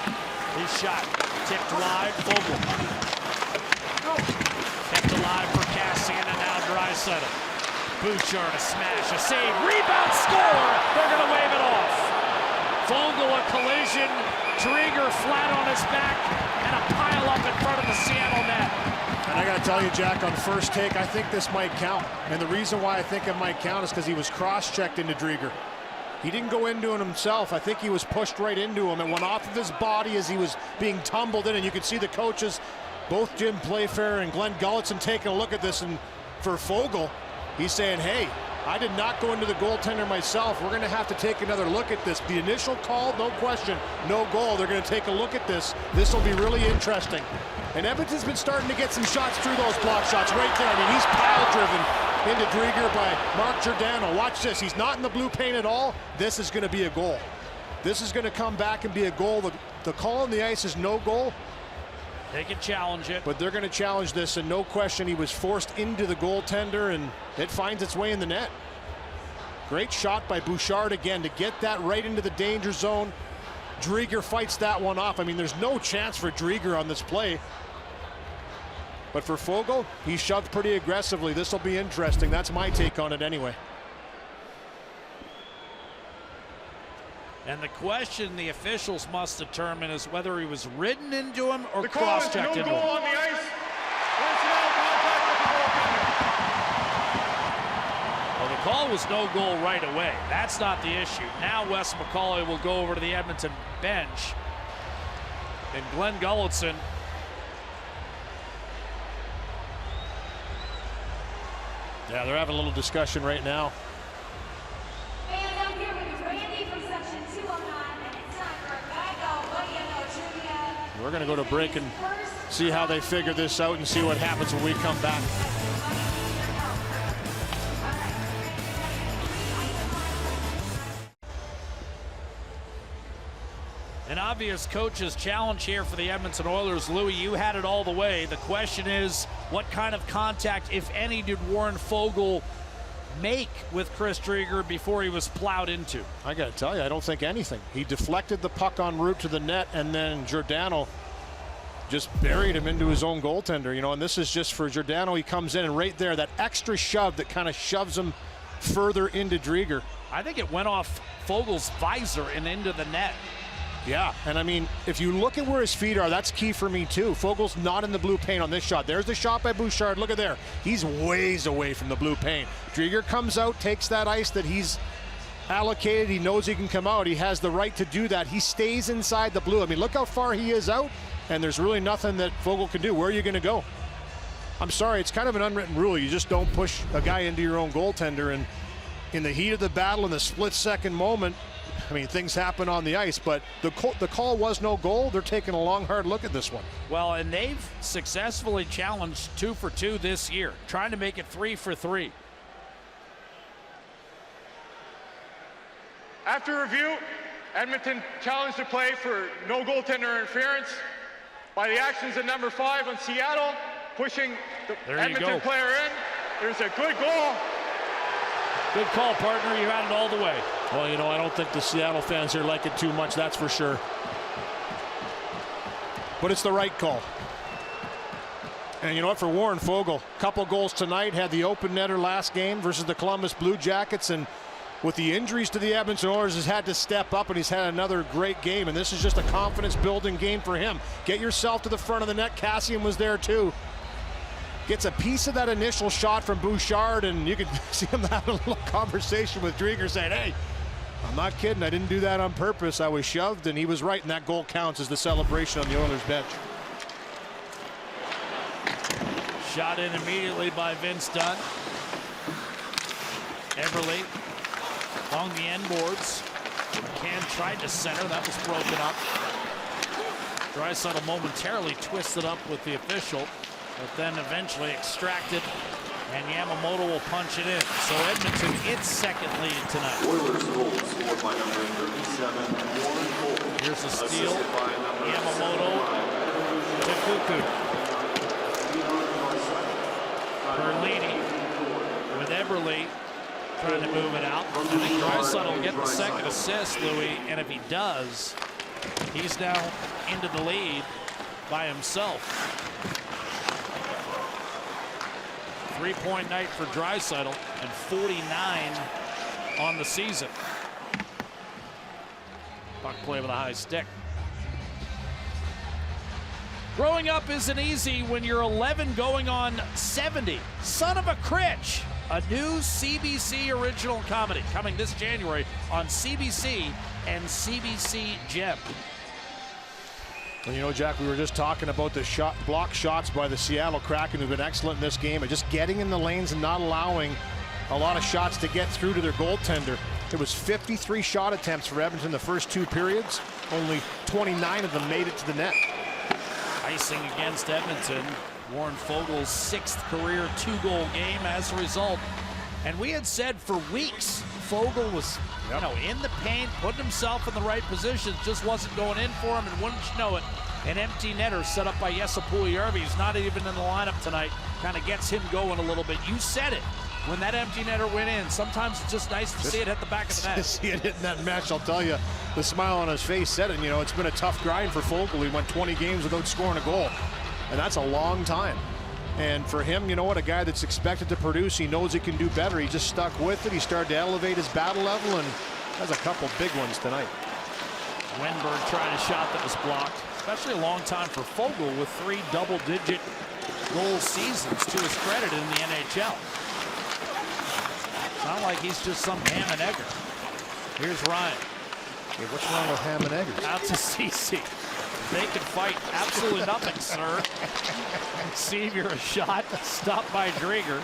His shot tipped wide. Foegele. Kept alive for Cassian, and now Draisaitl. Bouchard a smash, a save, rebound, score! They're going to wave it off. Foegele a collision, Drieger flat on his back, and a pile up in front of the Seattle net. And I got to tell you, Jack, on first take, I think this might count. And the reason why I think it might count is because he was cross-checked into Drieger. He didn't go into him himself. I think he was pushed right into him. It went off of his body as he was being tumbled in, and you could see the coaches, both Jim Playfair and Glenn Gulletson, taking a look at this. And for Foegele, he's saying, hey, I did not go into the goaltender myself. We're going to have to take another look at this. The initial call, no question, no goal. They're going to take a look at this. This will be really interesting. And Edmonton's been starting to get some shots through those block shots right there. I mean, he's pile-driven into Drieger by Mark Giordano. Watch this. He's not in the blue paint at all. This is going to be a goal. This is going to come back and be a goal. The call on the ice is no goal. They can challenge it. But they're going to challenge this, and no question he was forced into the goaltender, and it finds its way in the net. Great shot by Bouchard again to get that right into the danger zone. Drieger fights that one off. I mean, there's no chance for Drieger on this play. But for Foegele, he shoved pretty aggressively. This will be interesting. That's my take on it anyway. And the question the officials must determine is whether he was ridden into him or cross-checked into him. No goal on the ice. Personnel contact with the goaltender. Well, the call was no goal right away. That's not the issue. Now Wes McCauley will go over to the Edmonton bench. And Glenn Gulletson Yeah, they're having a little discussion right now. We're going to go to break and see how they figure this out and see what happens when we come back. An obvious coach's challenge here for the Edmonton Oilers. Louis, you had it all the way. The question is, what kind of contact, if any, did Warren Foegele make with Chris Drieger before he was plowed into? I got to tell you, I don't think anything. He deflected the puck en route to the net, and then Giordano just buried him into his own goaltender. You know, and this is just for Giordano. He comes in, and right there, that extra shove that kind of shoves him further into Drieger. I think it went off Fogel's visor and into the net. Yeah, and I mean, if you look at where his feet are, that's key for me too. Fogel's not in the blue paint on this shot. There's the shot by Bouchard. Look at there. He's ways away from the blue paint. Drieger comes out, takes that ice that he's allocated. He knows he can come out. He has the right to do that. He stays inside the blue. I mean, look how far he is out, and there's really nothing that Foegele can do. Where are you going to go? I'm sorry, it's kind of an unwritten rule. You just don't push a guy into your own goaltender. And in the heat of the battle, in the split-second moment, I mean, things happen on the ice, but the call was no goal. They're taking a long, hard look at this one. Well, and they've successfully challenged 2 for 2 this year, trying to make it 3 for 3. After review, Edmonton challenged the play for no goaltender interference by the actions of number 5 on Seattle, pushing the Edmonton player in. There's a good goal. Good call, partner. You had it all the way. Well, you know, I don't think the Seattle fans here like it too much, that's for sure. But it's the right call. And you know what, for Warren Foegele, couple goals tonight, had the open netter last game versus the Columbus Blue Jackets, and with the injuries to the Edmonton Oilers, has had to step up, and he's had another great game, and this is just a confidence-building game for him. Get yourself to the front of the net. Cassian was there too. Gets a piece of that initial shot from Bouchard, and you can see him having a little conversation with Drieger saying, hey, I'm not kidding, I didn't do that on purpose. I was shoved, and he was right, and that goal counts as the celebration on the Oilers bench. Shot in immediately by Vince Dunn. Everly along the end boards. McCann tried to center, that was broken up. Draisaitl momentarily twisted up with the official, but then eventually extracted, and Yamamoto will punch it in. So Edmonton, its second lead tonight. Oilers goal scored by number 37, Warren Foegele. Here's a steal. Yamamoto to Kuku. Perlini with Eberle trying to move it out. I think Draisaitl will get the second assist, Louis, and if he does, he's now into the lead by himself. 3-point night for Draisaitl and 49 on the season. Puck play with a high stick. Growing up isn't easy when you're 11 going on 70. Son of a Critch, a new CBC original comedy coming this January on CBC and CBC Gem. Well, you know, Jack, we were just talking about the block shots by the Seattle Kraken, who've been excellent in this game, and just getting in the lanes and not allowing a lot of shots to get through to their goaltender. It was 53 shot attempts for Edmonton the first 2 periods. Only 29 of them made it to the net. Icing against Edmonton. Warren Foegele's 6th career 2-goal game as a result. And we had said for weeks, Foegele was in the paint, putting himself in the right positions, just wasn't going in for him, and wouldn't you know it, an empty netter set up by Jesse Puljujärvi, who's not even in the lineup tonight, kind of gets him going a little bit. You said it when that empty netter went in. Sometimes it's just nice to see it hit the back of the net. See it hitting that match, I'll tell you. The smile on his face said it. You know, it's been a tough grind for Foegele. He went 20 games without scoring a goal, and that's a long time. And for him, you know what, a guy that's expected to produce, he knows he can do better. He just stuck with it. He started to elevate his battle level, and has a couple big ones tonight. Wenberg tried a shot that was blocked. Especially a long time for Foegele with 3 double-digit goal seasons to his credit in the NHL. It's not like he's just some ham and egger. Here's Ryan. Hey, what's wrong with ham and eggers? Out to CC. They can fight absolutely nothing, sir. Sevier a shot, stopped by Drieger.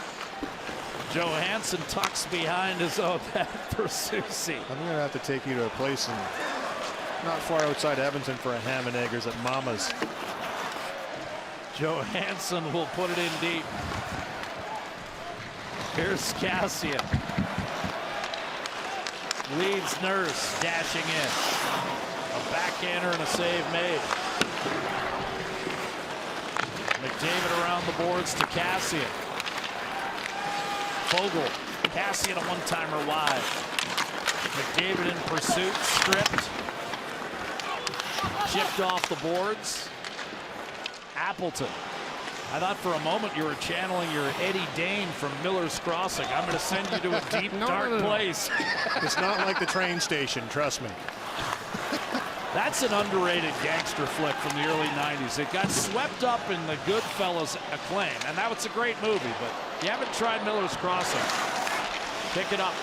Johansson tucks behind his own net for Susie. I'm going to have to take you to a place not far outside Edmonton for a ham and eggers at Mama's. Johansson will put it in deep. Here's Cassian. Leads Nurse, dashing in. A backhander and a save made. McDavid around the boards to Cassian. Foegele, Cassian a one-timer wide. McDavid in pursuit, stripped. Chipped off the boards. Appleton. I thought for a moment you were channeling your Eddie Dane from Miller's Crossing. I'm going to send you to a deep, dark place. It's not like the train station, trust me. That's an underrated gangster flick from the early 90s. It got swept up in the Goodfellas acclaim, and that was a great movie, but you haven't tried Miller's Crossing. Pick it up.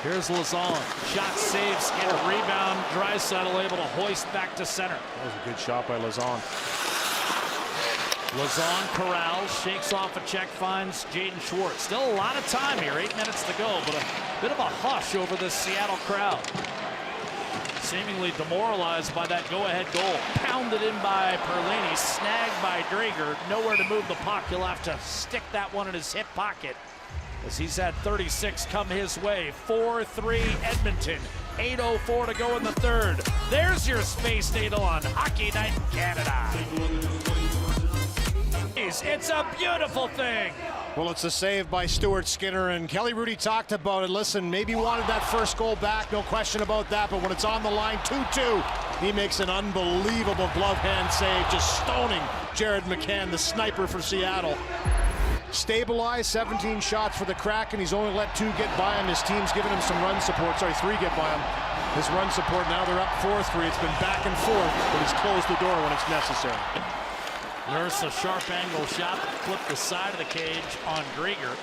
Here's Lazon. Shot saved, Skinner. Rebound. Draisaitl able to hoist back to center. That was a good shot by Lazon. Lazon corrals, shakes off a check, finds Jaden Schwartz. Still a lot of time here, 8 minutes to go, but a bit of a hush over this Seattle crowd. Seemingly demoralized by that go-ahead goal. Pounded in by Perlini, snagged by Drager. Nowhere to move the puck. He'll have to stick that one in his hip pocket, as he's had 36 come his way. 4-3 Edmonton. 8:04 to go in the third. There's your Space Needle on Hockey Night in Canada. It's a beautiful thing. Well, it's a save by Stuart Skinner, and Kelly Rudy talked about it. Listen, maybe wanted that first goal back, no question about that, but when it's on the line, 2-2, he makes an unbelievable glove hand save, just stoning Jared McCann, the sniper for Seattle. Stabilized, 17 shots for the Kraken. He's only let 2 get by him. His team's given him some run support. Sorry, 3 get by him. His run support, now they're up 4-3. It's been back and forth, but he's closed the door when it's necessary. Nurse, a sharp angle shot that flipped the side of the cage on Drager.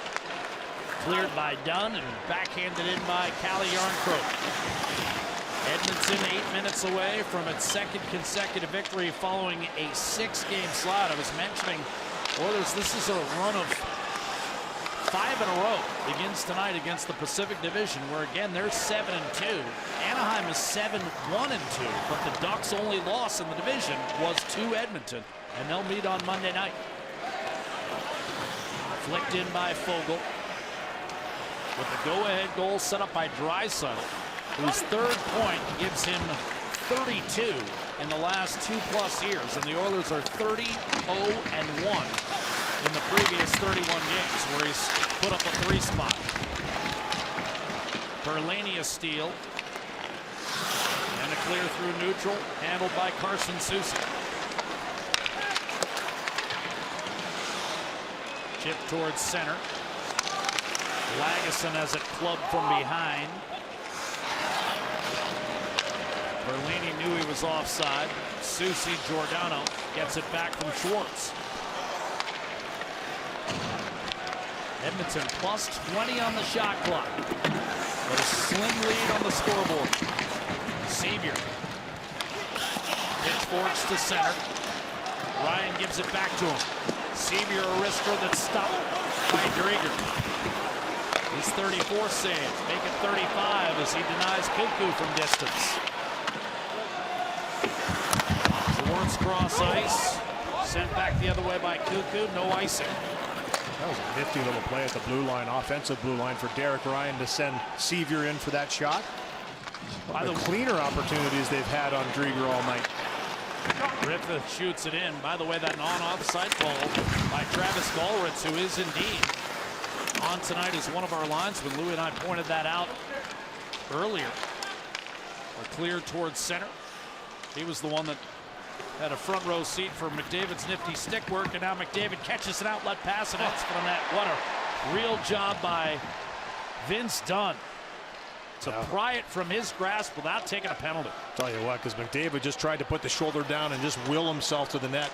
Cleared by Dunn and backhanded in by Calle Jarnkrok. Edmonton 8 minutes away from its second consecutive victory following a 6-game slide. I was mentioning Oilers, this is a run of 5 in a row. Begins tonight against the Pacific Division, where again they're 7-2. Anaheim is 7-1-2, but the Ducks' only loss in the division was to Edmonton, and they'll meet on Monday night. Flicked in by Fogle, with the go-ahead goal set up by Draisaitl, whose third point gives him 32 in the last 2+ years, and the Oilers are 30-0-1 in the previous 31 games, where he's put up a 3-spot. Perlini a steal, and a clear through neutral, handled by Carson Soucy. Chip towards center. Lagesson has it clubbed from behind. Perlini knew he was offside. Soucy, Giordano gets it back from Schwartz. Edmonton plus 20 on the shot clock, but a slim lead on the scoreboard. Sevier pitchforks to center. Ryan gives it back to him. Sevier a wrister that's stopped by Drager. His 34 save, make it 35 as he denies Kuku from distance. Schwartz cross ice, sent back the other way by Kuku, no icing. That was a nifty little play at the blue line, offensive blue line, for Derek Ryan to send Sevier in for that shot. One of the cleaner opportunities they've had on Drager all night. Griffith shoots it in. By the way, that non-offside goal by Travis Gallritz, who is indeed on tonight as one of our linesmen. Louis and I pointed that out earlier. Or clear towards center. He was the one that had a front row seat for McDavid's nifty stick work, and now McDavid catches an outlet pass and it's from that. What a real job by Vince Dunn to pry it from his grasp without taking a penalty. Tell you what, because McDavid just tried to put the shoulder down and just will himself to the net.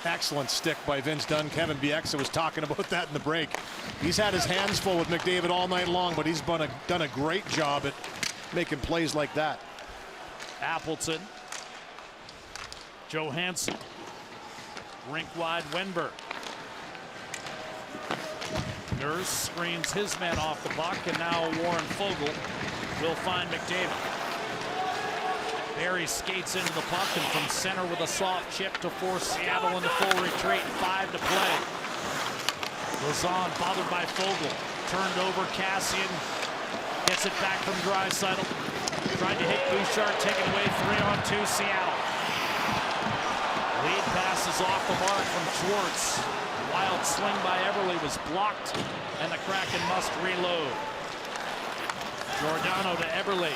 Excellent stick by Vince Dunn. Kevin Bieksa was talking about that in the break. He's had his hands full with McDavid all night long, but he's done a great job at making plays like that. Appleton. Johansson. Rink wide Wenberg. Nurse screens his man off the puck, and now Warren Fogle will find McDavid. Barry skates into the puck, and from center with a soft chip to force Seattle into full retreat. 5 to play. Lazon bothered by Fogle. Turned over. Cassian gets it back from Draisaitl. Tried to hit Bouchard, taken away. 3-on-2 Seattle. Lead passes off the mark from Schwartz. Wild swing by Everly was blocked, and the Kraken must reload. Giordano to Everly.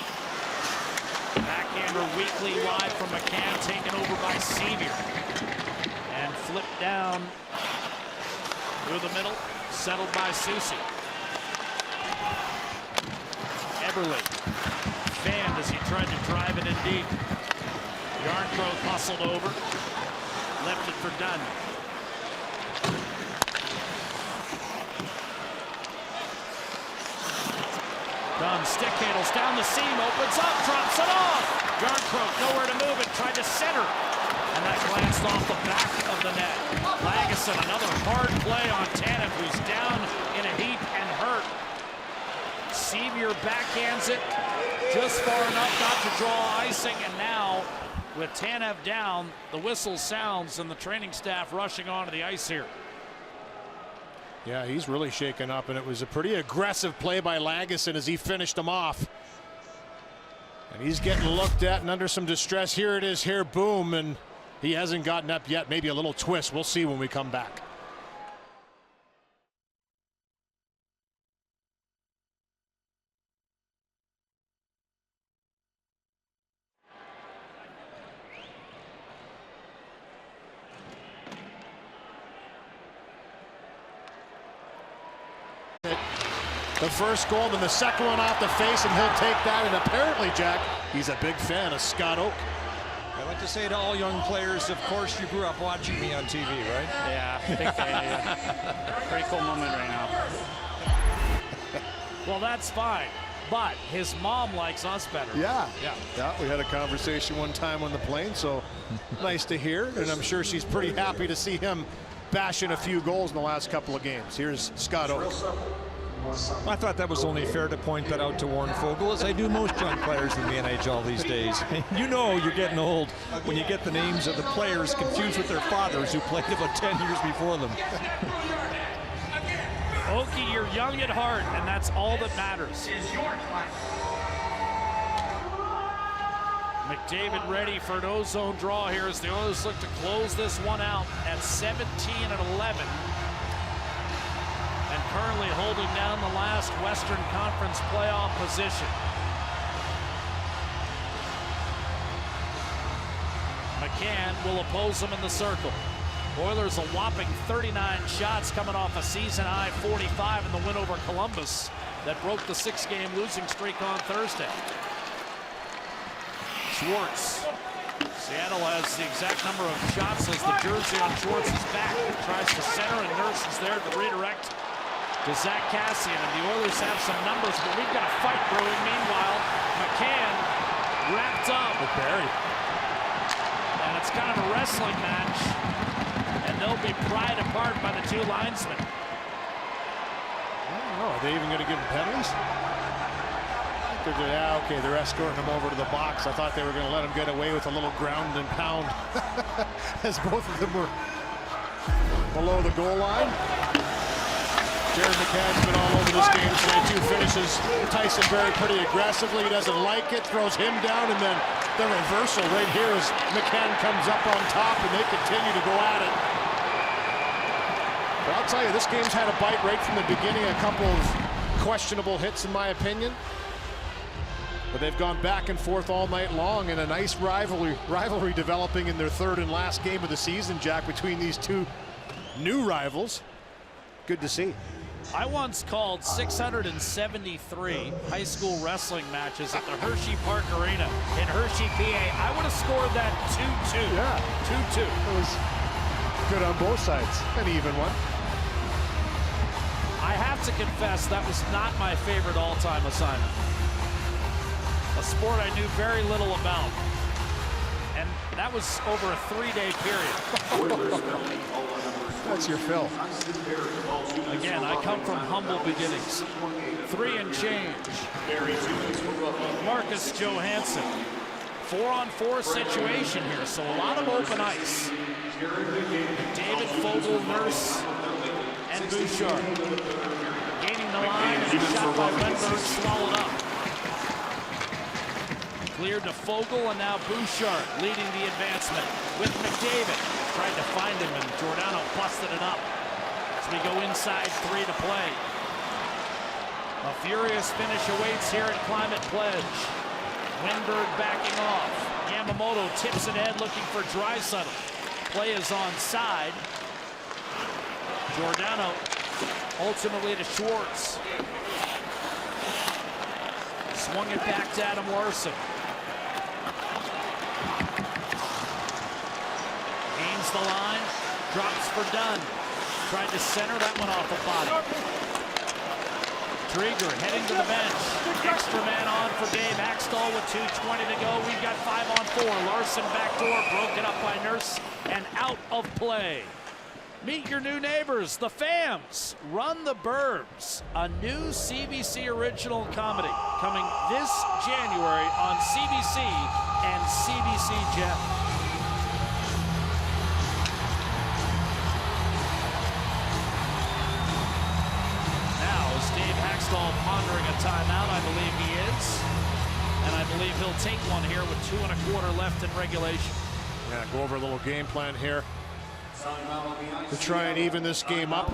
Backhander weakly wide from McCann, taken over by Sevier. And flipped down through the middle, settled by Soucy. Everly fanned as he tried to drive it in deep. Jarnkrok hustled over, left it for Dunn. Dunn stick handles down the seam, opens up, drops it off. Yarncroke nowhere to move it, tried to center. And that glanced off the back of the net. Lagesson, another hard play on Tanev, who's down in a heap and hurt. Sevier backhands it just far enough not to draw icing, and now with Tanev down, the whistle sounds and the training staff rushing onto the ice here. Yeah, he's really shaken up, and it was a pretty aggressive play by Lagesson as he finished him off. And he's getting looked at and under some distress. Here it is, here, boom, and he hasn't gotten up yet. Maybe a little twist. We'll see when we come back. The first goal, then the second one off the face, and he'll take that. And apparently, Jack, he's a big fan of Scott Oak. I like to say to all young players, of course you grew up watching me on TV, right? Yeah, big fan of you. Pretty cool moment right now. Well, that's fine, but his mom likes us better. Yeah, we had a conversation one time on the plane, so nice to hear. And I'm sure she's pretty happy to see him bashing a few goals in the last couple of games. Here's Scott Oak. I thought that was only fair to point that out to Warren Foegele, as I do most young players in the NHL these days. You know you're getting old when you get the names of the players confused with their fathers who played about 10 years before them. Okie, you're young at heart, and that's all that matters. McDavid ready for an O-zone draw here as the Oilers look to close this one out at 17-11. And currently holding down the last Western Conference playoff position. McCann will oppose him in the circle. Oilers a whopping 39 shots coming off a season-high 45 in the win over Columbus that broke the 6-game losing streak on Thursday. Schwartz. Seattle has the exact number of shots as the jersey on Schwartz's back. Tries to center, and Nurse is there to redirect to Zach Cassian, and the Oilers have some numbers, but we've got a fight brewing. Meanwhile, McCann wrapped up with Barry, and it's kind of a wrestling match, and they'll be pried apart by the two linesmen. I don't know. Are they even going to give him penalties? Yeah, okay, they're escorting him over to the box. I thought they were going to let him get away with a little ground and pound as both of them were below the goal line. Jared McCann's been all over this game today, too. Finishes Tyson Barrie pretty aggressively. He doesn't like it, throws him down, and then the reversal right here as McCann comes up on top, and they continue to go at it. But I'll tell you, this game's had a bite right from the beginning. A couple of questionable hits, in my opinion. But they've gone back and forth all night long, and a nice rivalry developing in their third and last game of the season, Jack, between these two new rivals. Good to see. I once called 673 high school wrestling matches at the Hershey Park Arena in Hershey, PA. I would have scored that 2-2. Yeah. 2-2. It was good on both sides. An even one. I have to confess, that was not my favorite all-time assignment. A sport I knew very little about. And that was over a 3-day period. That's your fill. Again, I come from humble beginnings. 3 and change. Marcus Johansson. 4-on-4 situation here, so a lot of open ice. David Foegele, Nurse, and Bouchard. Gaining the line, and a shot by Wenberg swallowed up. Cleared to Foegele, and now Bouchard leading the advancement with McDavid. Tried to find him, and Giordano busted it up. As we go inside 3 to play. A furious finish awaits here at Climate Pledge. Wenberg backing off. Yamamoto tips it ahead looking for Draisaitl. Play is onside. Giordano ultimately to Schwartz. Swung it back to Adam Larson. Gains the line, drops for Dunn. Tried to center that one off the body. Krieger heading to the bench. Extra man on for Dave Axtell with 2:20 to go. We've got 5-on-4. Larson backdoor, broken up by Nurse and out of play. Meet your new neighbors, the Fams. Run the Burbs, a new CBC original comedy coming this January on CBC and CBC Gem. Now is Dave Haxtell pondering a timeout? I believe he is. And I believe he'll take one here with 2 1/4 left in regulation. Yeah, go over a little game plan here to try and even this game up.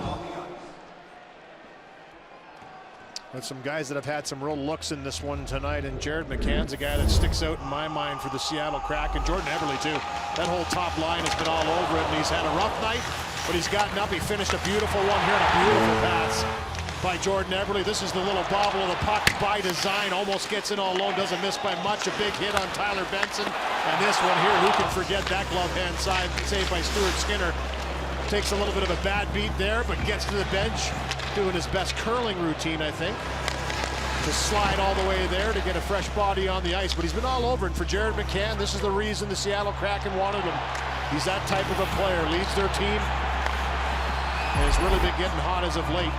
With some guys that have had some real looks in this one tonight, and Jared McCann's a guy that sticks out in my mind for the Seattle Kraken. Jordan Eberle too. That whole top line has been all over it, and he's had a rough night, but he's gotten up. He finished a beautiful one here and a beautiful pass by Jordan Eberle. This is the little bobble of the puck by design. Almost gets in all alone, doesn't miss by much. A big hit on Tyler Benson. And this one here, who can forget that glove hand side saved by Stuart Skinner. Takes a little bit of a bad beat there, but gets to the bench, doing his best curling routine, I think, to slide all the way there to get a fresh body on the ice. But he's been all over it. For Jared McCann, this is the reason the Seattle Kraken wanted him. He's that type of a player, leads their team, and has really been getting hot as of late.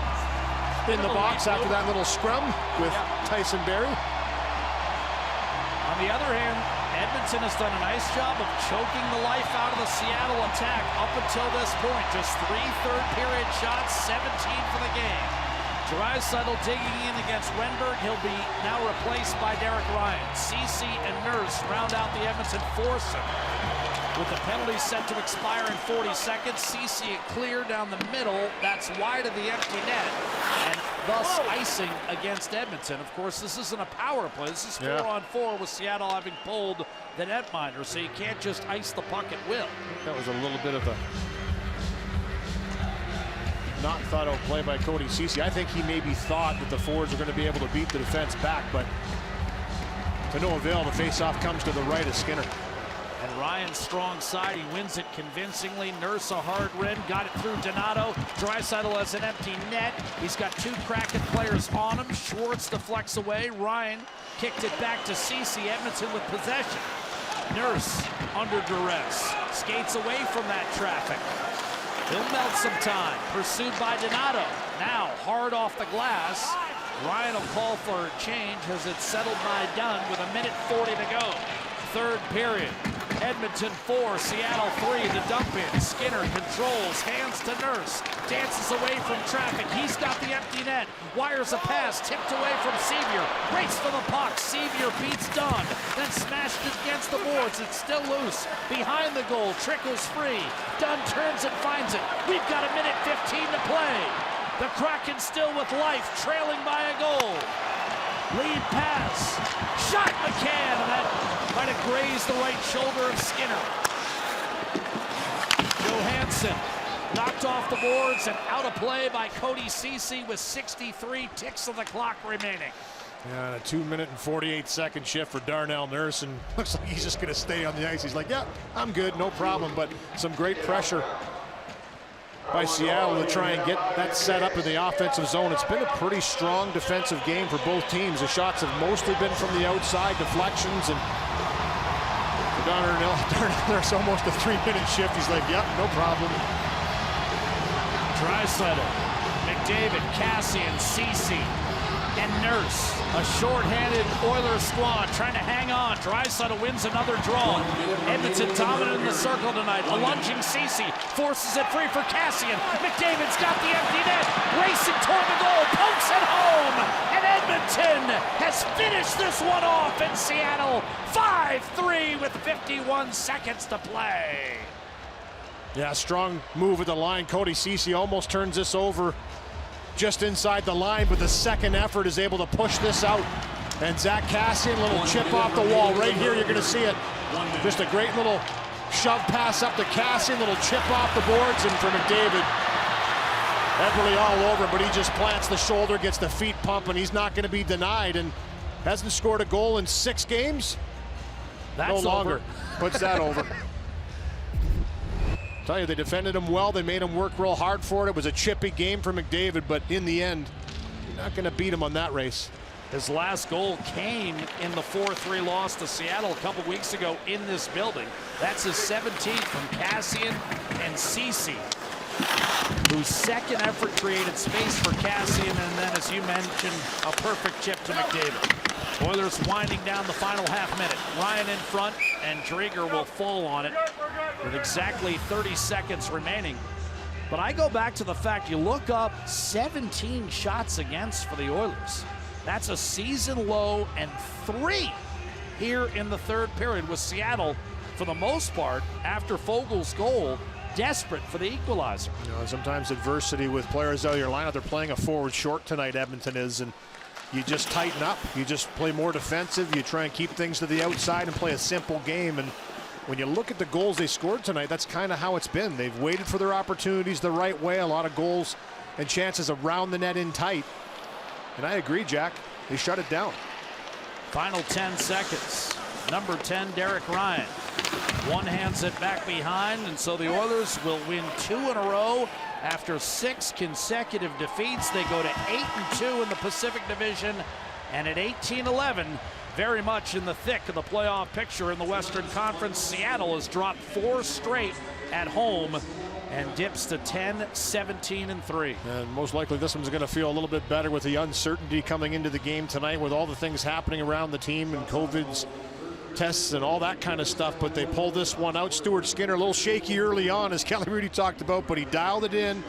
In the box after that little scrum with Tyson Barrie. On the other hand, Edmonton has done a nice job of choking the life out of the Seattle attack up until this point. Just 3 third-period shots, 17 for the game. Draisaitl digging in against Wenberg. He'll be now replaced by Derek Ryan. Ceci and Nurse round out the Edmonton foursome. With the penalty set to expire in 40 seconds, Ceci clear down the middle. That's wide of the empty net, and thus icing against Edmonton. Of course, this isn't a power play. This is 4-on-4 with Seattle having pulled the netminder, so you can't just ice the puck at will. That was a little bit of a not thought out play by Cody Ceci. I think he maybe thought that the forwards are going to be able to beat the defense back, but to no avail. The faceoff comes to the right of Skinner. And Ryan's strong side, he wins it convincingly. Nurse a hard rim, got it through Donato. Draisaitl has an empty net. He's got 2 Kraken players on him. Schwartz deflects away. Ryan kicked it back to Ceci. Edmonton with possession. Nurse under duress, skates away from that traffic. He'll melt some time. Pursued by Donato. Now hard off the glass. Ryan will call for a change as it's settled by Dunn with 1:40 to go. Third period. Edmonton 4, Seattle 3, the dump in. Skinner controls, hands to Nurse, dances away from traffic. He's got the empty net, wires a pass, tipped away from Sevier. Race for the puck, Sevier beats Dunn, then smashed it against the boards. It's still loose, behind the goal, trickles free. Dunn turns and finds it. We've got 1:15 to play. The Kraken still with life, trailing by a goal. Lead pass, shot McCann, and that might have grazed the right shoulder of Skinner. Johansson knocked off the boards and out of play by Cody Ceci with 63 ticks of the clock remaining. Yeah, a 2-minute and 48-second shift for Darnell Nurse, and looks like he's just going to stay on the ice. He's like, yeah, I'm good, no problem, but some great pressure by Seattle to try and get that set up in the offensive zone. It's been a pretty strong defensive game for both teams. The shots have mostly been from the outside, deflections, and for Darnell Nurse, almost a 3-minute shift. He's like, yep, no problem. Draisaitl, McDavid, Cassian, Ceci, and Nurse. A short-handed Oilers squad trying to hang on. Draisaitl wins another draw. Edmonton dominant in the circle tonight. A lunging Ceci forces it free for Cassian. McDavid's got the empty net. Racing toward the goal. Pokes it home. And Edmonton has finished this one off in Seattle. 5-3 with 51 seconds to play. Yeah, strong move at the line. Cody Ceci almost turns this over just inside the line, but the second effort is able to push this out. And Zach Cassian, little chip off the wall. Right here, you're going to see it. Just a great little shove pass up to Cassian, little chip off the boards, and for McDavid, Eberle all over, but he just plants the shoulder, gets the feet pumping. He's not going to be denied, and hasn't scored a goal in 6 games. That's no longer. over. Puts that over. Tell you, they defended him well. They made him work real hard for it. It was a chippy game for McDavid, but in the end, You're not going to beat him on that race. His last goal came in the 4-3 loss to Seattle a couple weeks ago in this building. That's his 17th from Cassian and Ceci, whose second effort created space for Cassian, and then, as you mentioned, a perfect chip to McDavid. Oilers winding down the final half minute. Ryan in front, and Drieger will fall on it with exactly 30 seconds remaining. But I go back to the fact, you look up, 17 shots against for the Oilers. That's a season low, and 3 here in the third period, with Seattle, for the most part, after Fogel's goal, desperate for the equalizer. You know, sometimes adversity with players out of your lineup, they're playing a forward short tonight, Edmonton is, and you just tighten up. You just play more defensive. You try and keep things to the outside and play a simple game. And when you look at the goals they scored tonight, that's kind of how it's been. They've waited for their opportunities the right way. A lot of goals and chances around the net in tight. And I agree, Jack. They shut it down. Final 10 seconds. Number 10, Derek Ryan. One hands it back behind, and so the Oilers will win 2 in a row. After 6 consecutive defeats, they go to 8-2 in the Pacific Division, and at 18-11, very much in the thick of the playoff picture in the Western Conference. Seattle has dropped 4 straight at home and dips to 10-17-3. And most likely this one's going to feel a little bit better with the uncertainty coming into the game tonight, with all the things happening around the team and COVID's tests and all that kind of stuff. But they pulled this one out. Stuart Skinner a little shaky early on, as Kelly Rudy talked about, but he dialed it in.